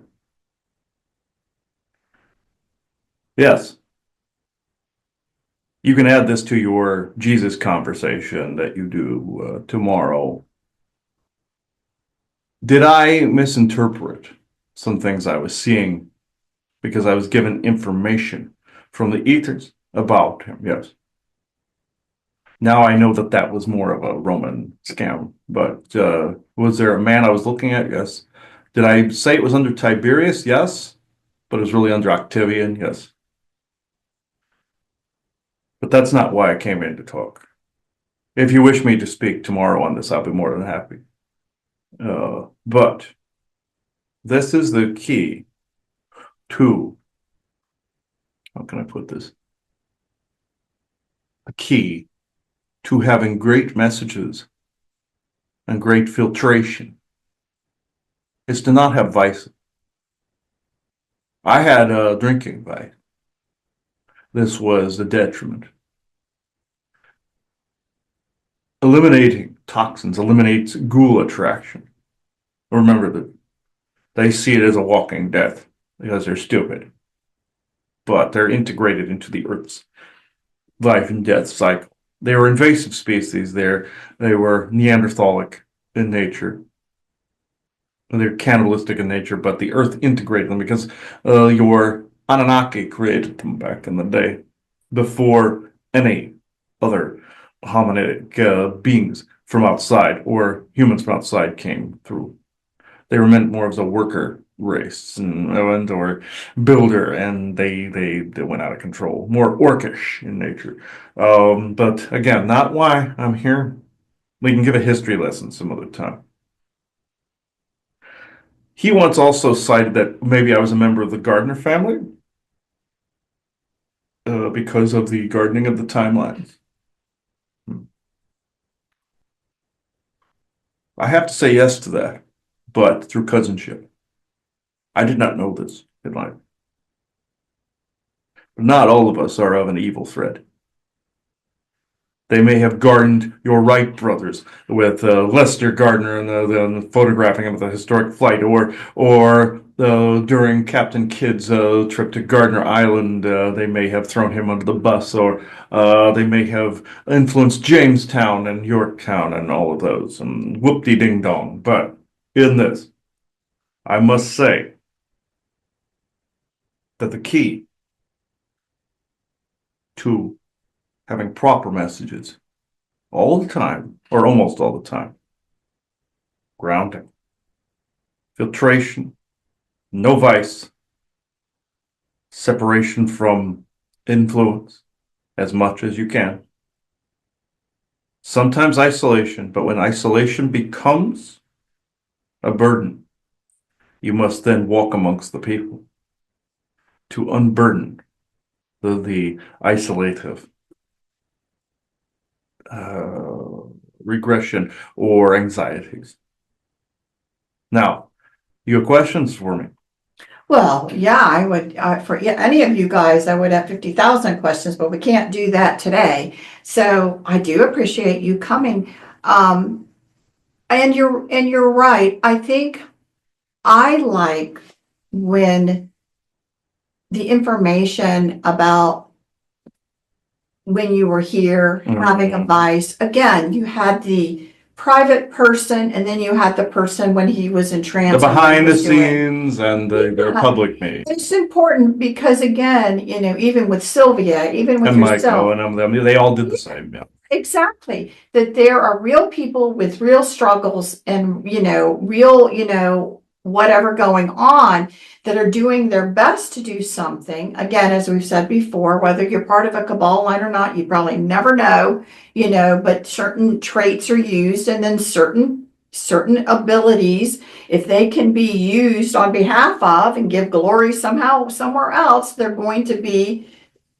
Yes. You can add this to your Jesus conversation that you do tomorrow. Did I misinterpret some things I was seeing because I was given information from the ethers about him? Yes. Now I know that that was more of a Roman scam, but was there a man I was looking at? Yes. Did I say it was under Tiberius? Yes. But it was really under Octavian? Yes. But that's not why I came in to talk. If you wish me to speak tomorrow on this, I'll be more than happy. But this is the key to, how can I put this? A key to having great messages and great filtration is to not have vices. I had a drinking vice. This was a detriment. Eliminating toxins eliminates ghoul attraction. Remember that they see it as a walking death because they're stupid, but they're integrated into the Earth's life and death cycle. They were invasive species there. They were Neanderthalic in nature. They're cannibalistic in nature, but the Earth integrated them because your Anunnaki created them back in the day before any other hominidic beings from outside or humans from outside came through. They were meant more as a worker race and or builder, and they went out of control, more orcish in nature. But again, not why I'm here. We can give a history lesson some other time. He once also cited that maybe I was a member of the Gardner family because of the gardening of the timelines. I have to say yes to that, but through cousinship. I did not know this in life. But not all of us are of an evil thread. They may have gardened your Wright brothers with Lester Gardner and the photographing of the historic flight, or during Captain Kidd's trip to Gardner Island, they may have thrown him under the bus, or they may have influenced Jamestown and Yorktown and all of those, and whoop-de-ding-dong. But in this, I must say that the key to having proper messages all the time, or almost all the time. Grounding, filtration, no vice, separation from influence as much as you can. Sometimes isolation, but when isolation becomes a burden, you must then walk amongst the people to unburden the isolative regression or anxieties. Now, you have questions for me? Well, yeah, I would, for any of you guys, I would have 50,000 questions, but we can't do that today. So I do appreciate you coming. And you're right. I think I like when the information about when you were here having a vice, again, you had the private person and then you had the person when he was in trance. The behind the scenes and the public me. It's important because again, even with Sylvia, even with And yourself. Michael and them, they all did the same. Yeah. Exactly. That there are real people with real struggles and, real, whatever going on that are doing their best to do something. Again, as we've said before, whether you're part of a cabal line or not, you probably never know, but certain traits are used and then certain abilities, if they can be used on behalf of and give glory somehow somewhere else, they're going to be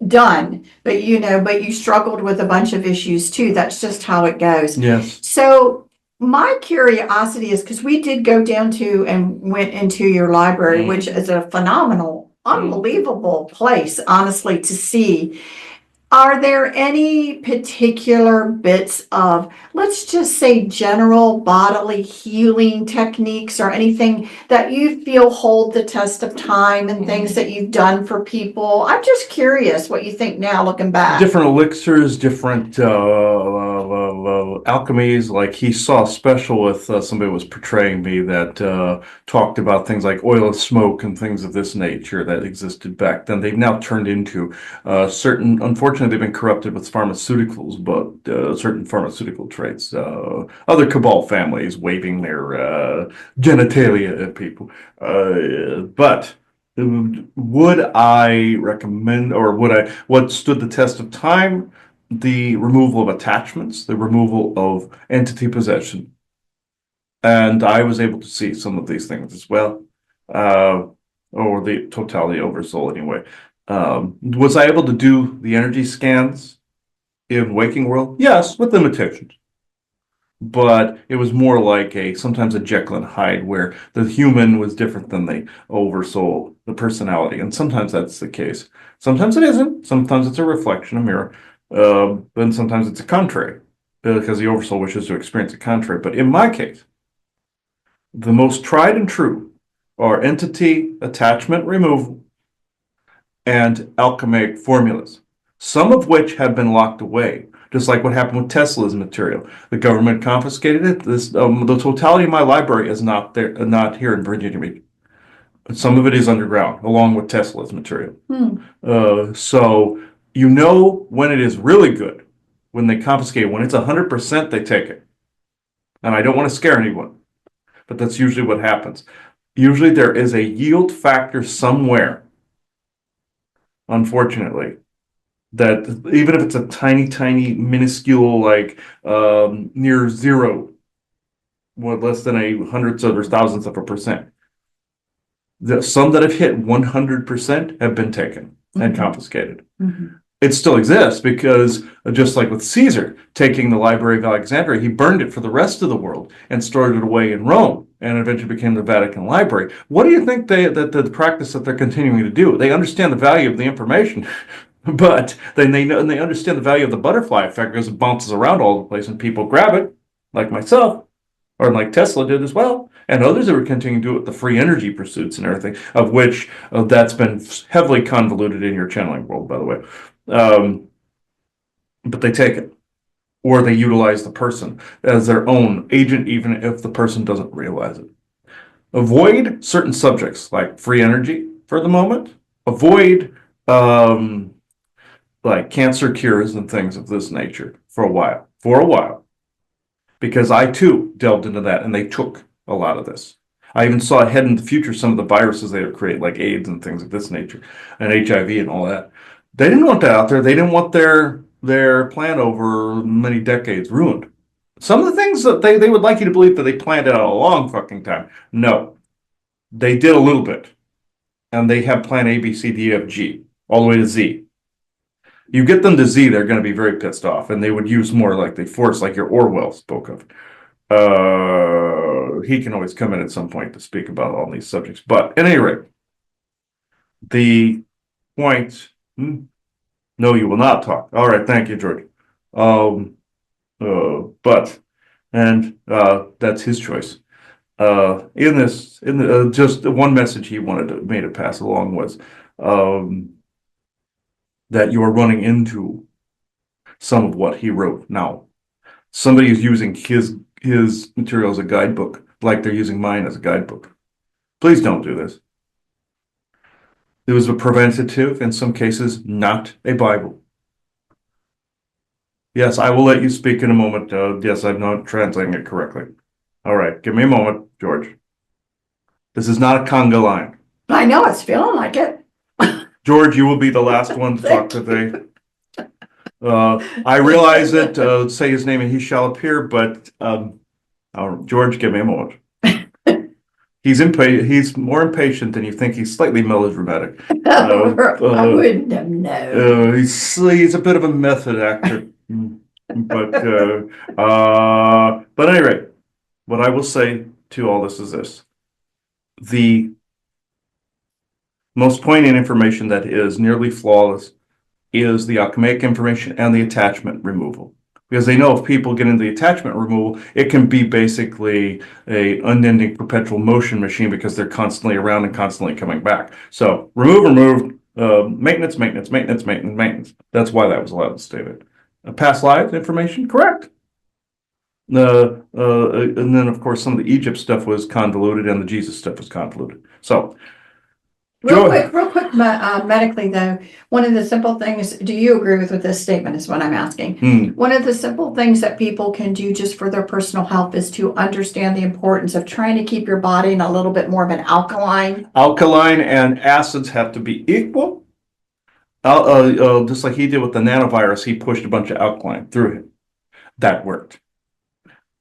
done. But you struggled with a bunch of issues too. That's just how it goes. Yes. So my curiosity is, because we did go down to and went into your library, which is a phenomenal, unbelievable place, honestly, to see. Are there any particular bits of, let's just say, general bodily healing techniques or anything that you feel hold the test of time and things that you've done for people? I'm just curious what you think now looking back. Different elixirs, different alchemies. Like he saw a special with somebody was portraying me that talked about things like oil and smoke and things of this nature that existed back then. They've now turned into certain. Unfortunately, they've been corrupted with pharmaceuticals, but certain pharmaceutical traits. Other cabal families waving their genitalia at people, but. Would I recommend, or what stood the test of time? The removal of attachments, the removal of entity possession. And I was able to see some of these things as well, or the totality oversoul anyway. Was I able to do the energy scans in waking world? Yes, with limitations. But it was more like sometimes a Jekyll and Hyde, where the human was different than the oversoul, the personality, and sometimes that's the case. Sometimes it isn't. Sometimes it's a reflection, a mirror, and sometimes it's a contrary, because the oversoul wishes to experience a contrary. But in my case, the most tried and true are entity attachment removal and alchemic formulas, some of which have been locked away. Just like what happened with Tesla's material, the government confiscated it. The totality of my library is not there, not here in Virginia Beach. Some of it is underground, along with Tesla's material. So you know when it is really good, when they confiscate it. When it's 100%, they take it. And I don't want to scare anyone, but that's usually what happens. Usually there is a yield factor somewhere, unfortunately, that even if it's a tiny, minuscule, like near zero, less than a hundredths or thousandths of a percent, some that have hit 100% have been taken and confiscated. It still exists because, just like with Caesar taking the Library of Alexandria, he burned it for the rest of the world and stored it away in Rome, and eventually became the Vatican Library. What do you think that the practice that they're continuing to do? They understand the value of the information. But then they know, and they understand the value of the butterfly effect because it bounces around all the place and people grab it, like myself, or like Tesla did as well, and others that were continuing to do it with the free energy pursuits and everything, of which that's been heavily convoluted in your channeling world, by the way. But they take it, or they utilize the person as their own agent, even if the person doesn't realize it. Avoid certain subjects like free energy for the moment. Avoid like cancer cures and things of this nature for a while, because I too delved into that and they took a lot of this. I even saw ahead in the future some of the viruses they would create, like AIDS and things of this nature, and HIV and all that. They didn't want that out there. They didn't want their plan over many decades ruined. Some of the things that they would like you to believe that they planned out a long fucking time. No, they did a little bit, and they have plan A, B, C, D, F, G, all the way to Z. You get them to Z, they're going to be very pissed off, and they would use more like the force, like your Orwell spoke of. He can always come in at some point to speak about all these subjects. But at any rate, the point. No, you will not talk. All right, thank you, George. That's his choice. Just one message he wanted me to pass along was that you are running into some of what he wrote now. Somebody is using his material as a guidebook, like they're using mine as a guidebook. Please don't do this. It was a preventative, in some cases, not a Bible. Yes, I will let you speak in a moment. Yes, I'm not translating it correctly. All right, give me a moment, George. This is not a conga line. I know, it's feeling like it. George, you will be the last one to talk today. I realize it, say his name and he shall appear, but George, give me a moment. He's more impatient than you think. He's slightly melodramatic. I wouldn't have known. He's a bit of a method actor. But at any rate, what I will say to all this is this. The most poignant information that is nearly flawless is the alchemic information and the attachment removal. Because they know if people get into the attachment removal, it can be basically a unending perpetual motion machine because they're constantly around and constantly coming back. So remove, maintenance. That's why that was allowed to state it. Past lives information, correct. And then, of course, some of the Egypt stuff was convoluted and the Jesus stuff was convoluted. So, Real quick, medically though, one of the simple things, do you agree with this statement is what I'm asking? One of the simple things that people can do just for their personal health is to understand the importance of trying to keep your body in a little bit more of an alkaline. alkaline and acids have to be equal. Just like he did with the nanovirus, he pushed a bunch of alkaline through him. That worked.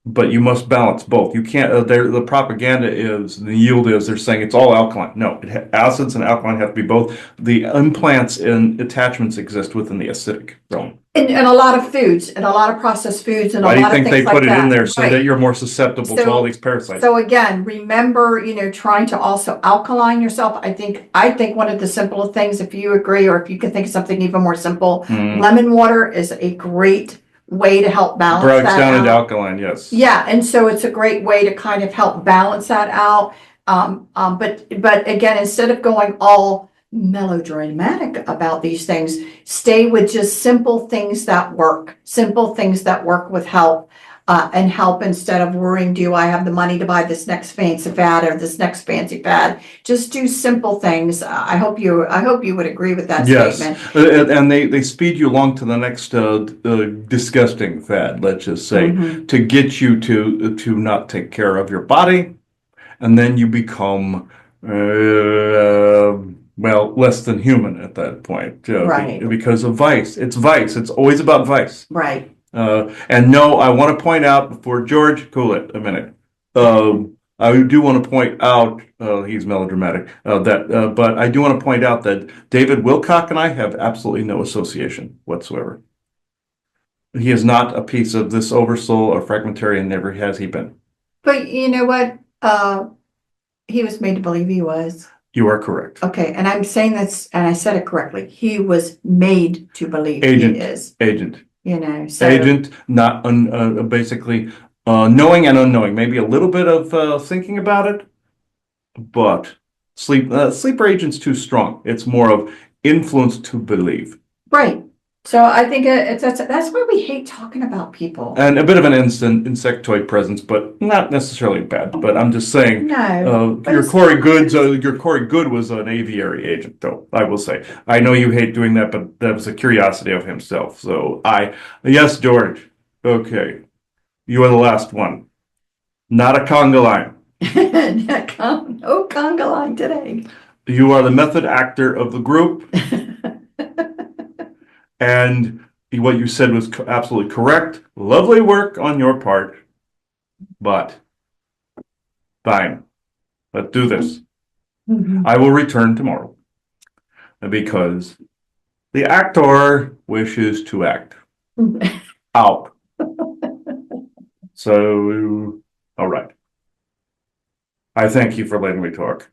But you must balance both. You can't, the propaganda is, the yield is, they're saying it's all alkaline. No, acids and alkaline have to be both. The implants and attachments exist within the acidic realm. And a lot of foods, and a lot of processed foods, and a Why do you lot of think things they put like it in that. there so Right. that you're more susceptible to all these parasites? So again, remember, trying to also alkaline yourself. I think one of the simple things, if you agree, or if you can think of something even more simple, lemon water is a great way to help balance Breaks that down out. into alkaline, yes. Yeah, and so it's a great way to kind of help balance that out. But again, instead of going all melodramatic about these things, stay with just simple things that work with health. And help instead of worrying, do I have the money to buy this next fancy fad or this next fancy fad? Just do simple things. I hope you would agree with that statement. And they speed you along to the next disgusting fad, let's just say, to get you to not take care of your body, and then you become well, less than human at that point, Right. Because of vice. It's vice. It's always about vice. Right. And no, I want to point out before George, cool it a minute. I do want to point out, he's melodramatic, but I do want to point out that David Wilcock and I have absolutely no association whatsoever. He is not a piece of this oversoul or fragmentary, and never has he been. But you know what? He was made to believe he was. You are correct. Okay, and I'm saying this, and I said it correctly. He was made to believe he is. Agent. So agent, not basically knowing and unknowing. Maybe a little bit of thinking about it, but sleeper agent's too strong. It's more of influence to believe. Right. So I think that's why we hate talking about people. And a bit of an insectoid presence, but not necessarily bad. But I'm just saying, your Corey Good was an aviary agent, though, I will say. I know you hate doing that, but that was a curiosity of himself. So yes, George. Okay. You are the last one. Not a conga line. No conga line today. You are the method actor of the group. And what you said was absolutely correct. Lovely work on your part. But fine. Let's do this. I will return tomorrow because the actor wishes to act out. So, all right. I thank you for letting me talk.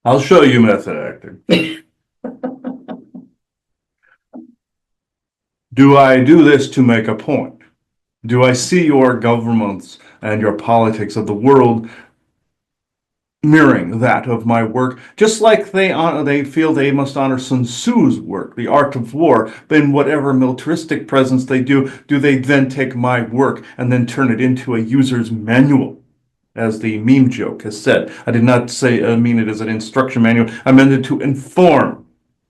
I'll show you method acting. Do I do this to make a point? Do I see your governments and your politics of the world mirroring that of my work, just like they feel they must honor Sun Tzu's work, The Art of War? Then whatever militaristic presence they do they then take my work and then turn it into a user's manual? As the meme joke has said, I did not mean it as an instruction manual. I meant it to inform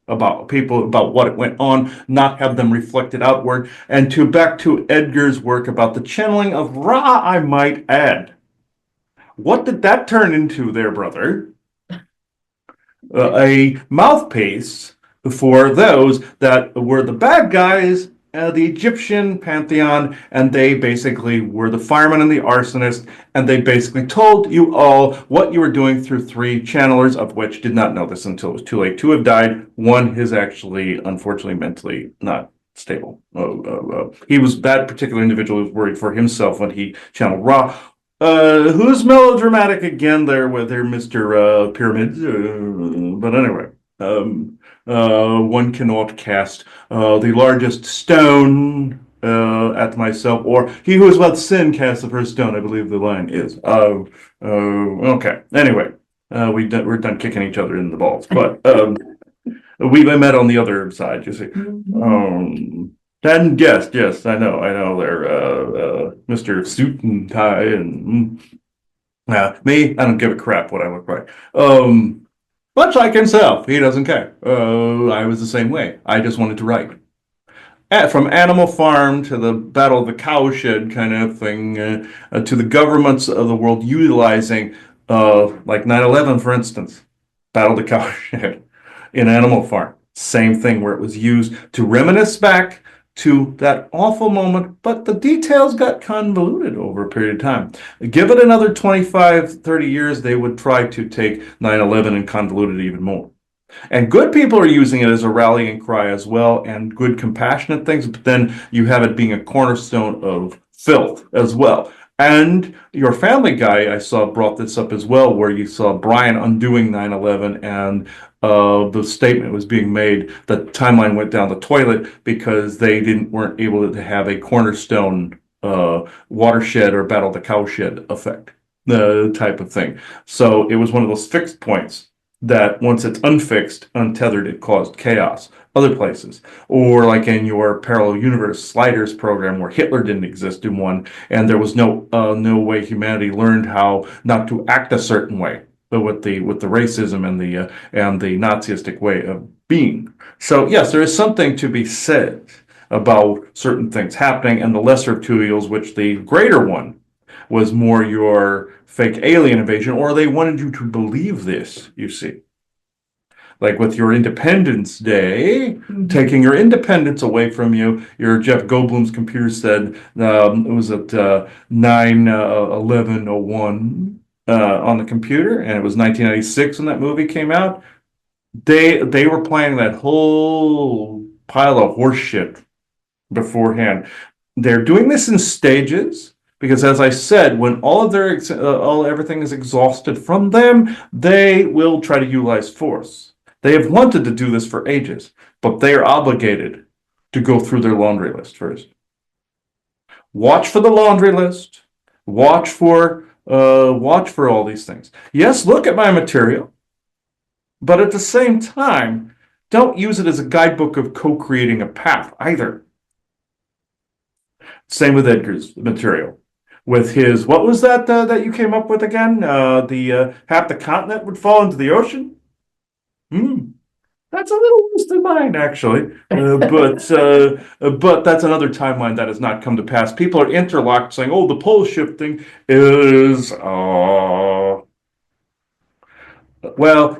about people about what it went on, not have them reflected outward, and back to Edgar's work about the channeling of Ra, I might add. What did that turn into there, brother? A mouthpiece for those that were the bad guys, the Egyptian pantheon, and they basically were the firemen and the arsonist, and they basically told you all what you were doing through 3 channelers, of which did not know this until it was too late. 2 have died. 1 is actually, unfortunately, mentally not stable. That particular individual was worried for himself when he channeled Ra. Who's melodramatic again there with their Mr. Pyramids? But anyway, one cannot cast the largest stone at myself, or he who is without sin cast the first stone, I believe the line is. Okay. Anyway, we're done kicking each other in the balls, but we met on the other side, you see. And yes, I know they're Mr. Suit and Tie and me, I don't give a crap what I look like. Much like himself, he doesn't care. I was the same way. I just wanted to write. From Animal Farm to the Battle of the Cowshed kind of thing, to the governments of the world utilizing, like 9/11, for instance, Battle of the Cowshed in Animal Farm. Same thing where it was used to reminisce back to that awful moment, but the details got convoluted over a period of time. Give it another 25, 30 years, they would try to take 9/11 and convolute it even more. And good people are using it as a rallying cry as well, and good compassionate things, but then you have it being a cornerstone of filth as well. And your Family Guy, I saw, brought this up as well, where you saw Brian undoing 9/11 and the statement was being made that timeline went down the toilet because they weren't able to have a cornerstone watershed or Battle of the Cowshed effect, type of thing. So it was one of those fixed points that once it's unfixed, untethered, it caused chaos. Other places, or like in your Parallel Universe Sliders program, where Hitler didn't exist in one, and there was no way humanity learned how not to act a certain way, but with the racism and the Nazistic way of being. So yes, there is something to be said about certain things happening, and the lesser of two evils, which the greater one was more your fake alien invasion, or they wanted you to believe this, you see. Like with your Independence Day, taking your independence away from you. Your Jeff Goldblum's computer said it was at 9/11/01 on the computer, and it was 1996 when that movie came out. They were planning that whole pile of horse shit beforehand. They're doing this in stages. Because as I said, when all of everything is exhausted from them, they will try to utilize force. They have wanted to do this for ages, but they are obligated to go through their laundry list first. Watch for the laundry list. Watch for all these things. Yes, look at my material, but at the same time, don't use it as a guidebook of co-creating a path either. Same with Edgar's material. With his, what was that that you came up with again? Half the continent would fall into the ocean? That's a little worse than mine, actually. But that's another timeline that has not come to pass. People are interlocked saying, oh, the pole shifting is, well,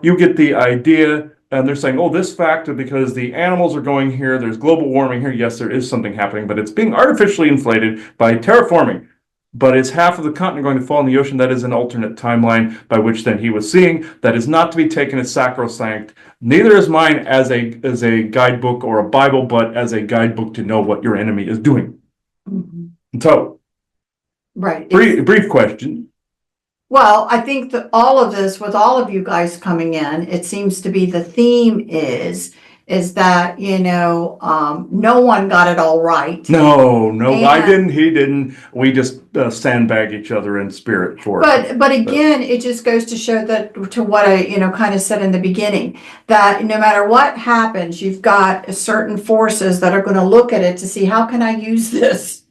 you get the idea. And they're saying, oh, this fact, because the animals are going here, there's global warming here. Yes, there is something happening, but it's being artificially inflated by terraforming. But it's half of the continent going to fall in the ocean. That is an alternate timeline by which then he was seeing. That is not to be taken as sacrosanct. Neither is mine as a guidebook or a Bible, but as a guidebook to know what your enemy is doing. So, right. Brief question. Well, I think that all of this, with all of you guys coming in, it seems to be the theme is that, no one got it all right. No, I didn't, he didn't. We just sandbag each other in spirit for it. But again, it just goes to show that, to what I, kind of said in the beginning, that no matter what happens, you've got certain forces that are going to look at it to see, how can I use this?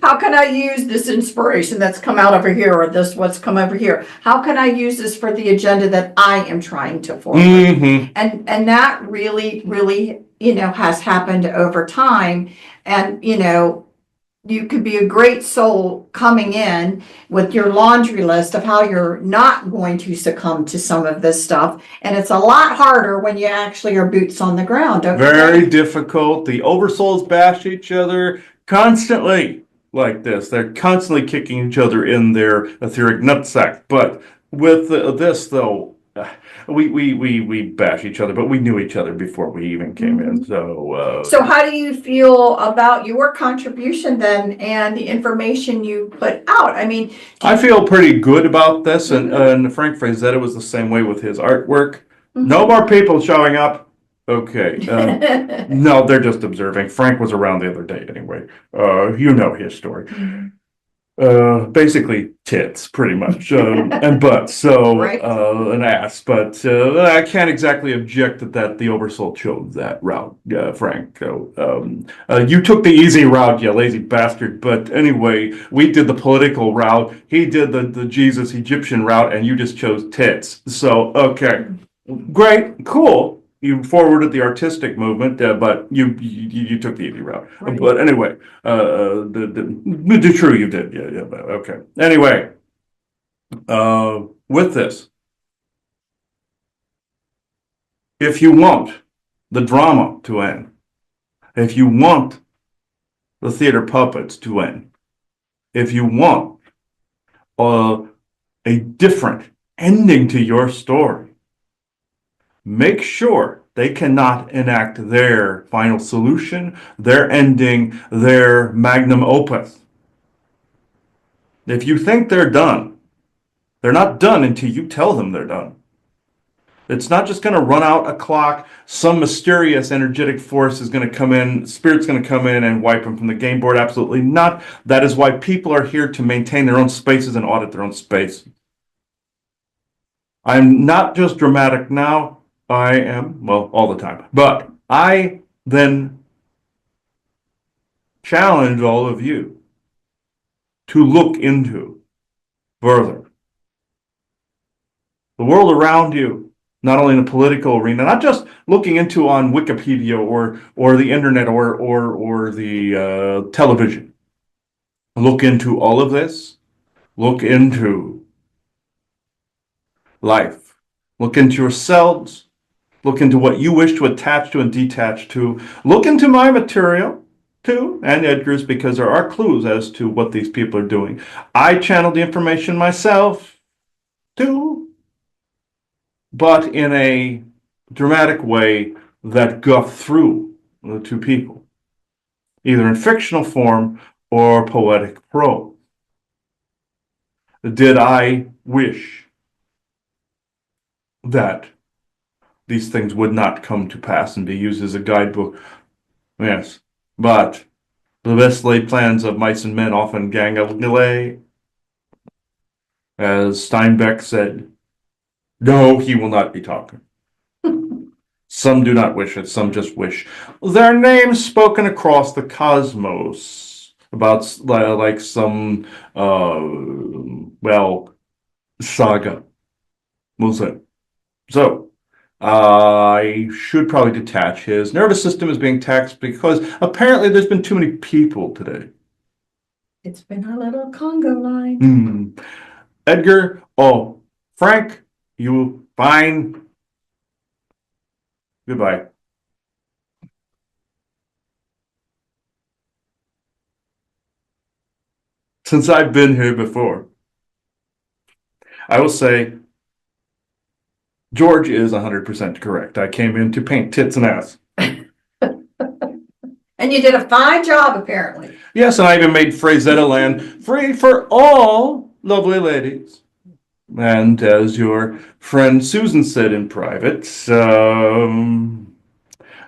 How can I use this inspiration that's come out over here, or this what's come over here? How can I use this for the agenda that I am trying to forward? And that really, really, has happened over time. And, you could be a great soul coming in with your laundry list of how you're not going to succumb to some of this stuff. And it's a lot harder when you actually are boots on the ground. Very difficult. The oversouls bash each other constantly like this. They're constantly kicking each other in their etheric nutsack. But with this, though, we bash each other, but we knew each other before we even came in. So how do you feel about your contribution then, and the information you put out? I mean, I feel pretty good about this, and Frank Frazetta was the same way with his artwork. No more people showing up. Okay. No, they're just observing. Frank was around the other day anyway. You know his story. Basically tits, pretty much, and butts. So, Right. an ass. But I can't exactly object that the oversoul chose that route, Frank. You took the easy route, you lazy bastard. But anyway, we did the political route. He did the Jesus Egyptian route, and you just chose tits. So, okay, great, cool. You forwarded the artistic movement, but you took the easy route. Right. But anyway, the true you did, yeah, but okay. Anyway, with this, if you want the drama to end, if you want the theater puppets to end, if you want uh, a different ending to your story, make sure they cannot enact their final solution, their ending, their magnum opus. If you think they're done, they're not done until you tell them they're done. It's not just going to run out a clock. Some mysterious energetic force is going to come in, spirit's going to come in and wipe them from the game board. Absolutely not. That is why people are here to maintain their own spaces and audit their own space. I'm not just dramatic now. I am, well, all the time. But I then challenge all of you to look into further the world around you, not only in the political arena, not just looking into on Wikipedia or the internet or the television. Look into all of this. Look into life. Look into yourselves. Look into what you wish to attach to and detach to. Look into my material too, and Edgar's, because there are clues as to what these people are doing. I channeled the information myself too, but in a dramatic way that got through the two people, either in fictional form or poetic prose. Did I wish that these things would not come to pass and be used as a guidebook? Yes, but the best laid plans of mice and men often gang away. As Steinbeck said, no, he will not be talking. Some do not wish it, some just wish their names spoken across the cosmos about like some, well, saga. We'll say. So, I should probably detach. His nervous system is being taxed because apparently there's been too many people today. It's been a little Congo line. Edgar, oh, Frank, you fine? Goodbye. Since I've been here before, I will say George is 100% correct. I came in to paint tits and ass. And you did a fine job, apparently. Yes, and I even made Frazetta Land free for all lovely ladies. And as your friend Susan said in private, no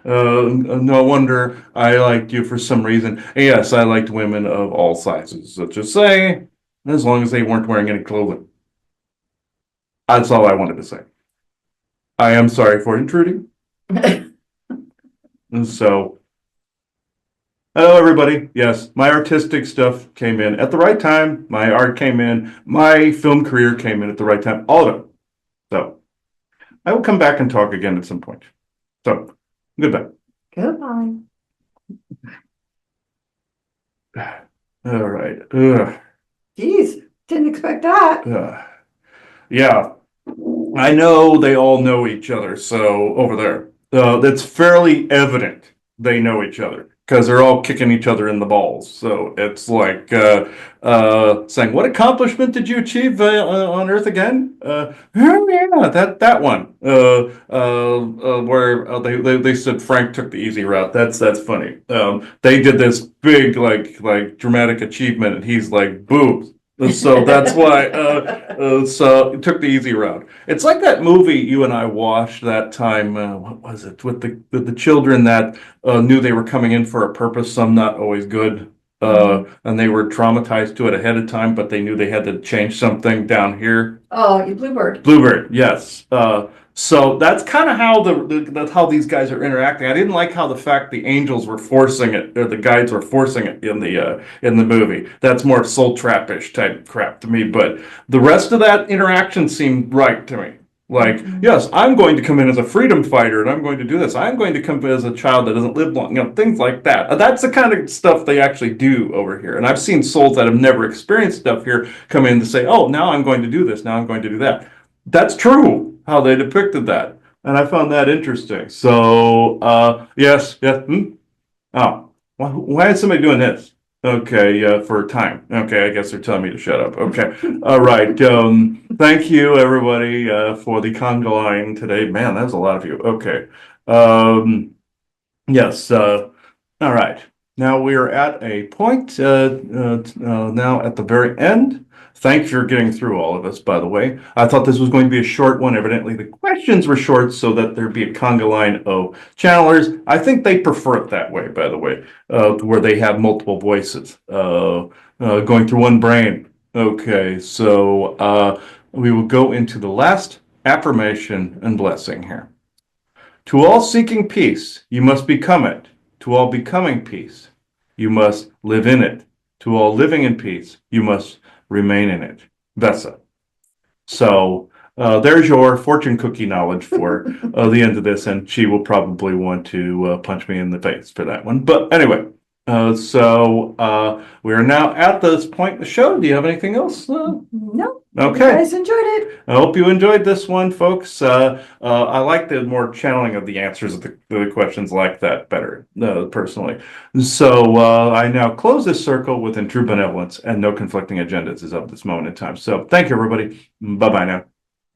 wonder I liked you for some reason. Yes, I liked women of all sizes. Let's just say, as long as they weren't wearing any clothing. That's all I wanted to say. I am sorry for intruding. And so, hello everybody. Yes, my artistic stuff came in at the right time. My art came in. My film career came in at the right time. All of it. So, I will come back and talk again at some point. So, goodbye. Goodbye. All right. Ugh. Geez, didn't expect that. Yeah, I know they all know each other. So over there, that's fairly evident they know each other because they're all kicking each other in the balls. So it's like saying, "What accomplishment did you achieve on Earth again?" Oh yeah, that one. Where they said Frank took the easy route. That's funny. They did this big like dramatic achievement, and he's like, "Boobs." So that's why, so it took the easy route. It's like that movie you and I watched that time, what was it, with the children that knew they were coming in for a purpose, some not always good. And they were traumatized to it ahead of time, but they knew they had to change something down here. Oh, Bluebird. Bluebird, yes. So that's kind of how that's how these guys are interacting. I didn't like how the fact the angels were forcing it, or the guides were forcing it in the movie. That's more soul trap-ish type crap to me. But the rest of that interaction seemed right to me. Like, yes, I'm going to come in as a freedom fighter, and I'm going to do this. I'm going to come in as a child that doesn't live long, things like that. That's the kind of stuff they actually do over here. And I've seen souls that have never experienced stuff here come in to say, "Oh, now I'm going to do this. Now I'm going to do that." That's true how they depicted that, and I found that interesting. So, yes, yes. Oh, why is somebody doing this? Okay, for time. Okay, I guess they're telling me to shut up. Okay, all right. Thank you, everybody, for the conga line today. Man, that was a lot of you. Okay. Yes. All right. Now we are at a point. Now at the very end. Thanks for getting through all of this, by the way. I thought this was going to be a short one. Evidently, the questions were short so that there'd be a conga line of channelers. I think they prefer it that way, by the way, where they have multiple voices going through one brain. Okay, so we will go into the last affirmation and blessing here. To all seeking peace, you must become it. To all becoming peace, you must live in it. To all living in peace, you must remain in it. Vesa. So there's your fortune cookie knowledge for the end of this, and she will probably want to punch me in the face for that one. But anyway, so we are now at this point in the show. Do you have anything else? No. Okay. You guys enjoyed it. I hope you enjoyed this one, folks. I like the more channeling of the answers of the questions like that better, personally. So I now close this circle with in true benevolence and no conflicting agendas as of this moment in time. So thank you, everybody. Bye-bye now.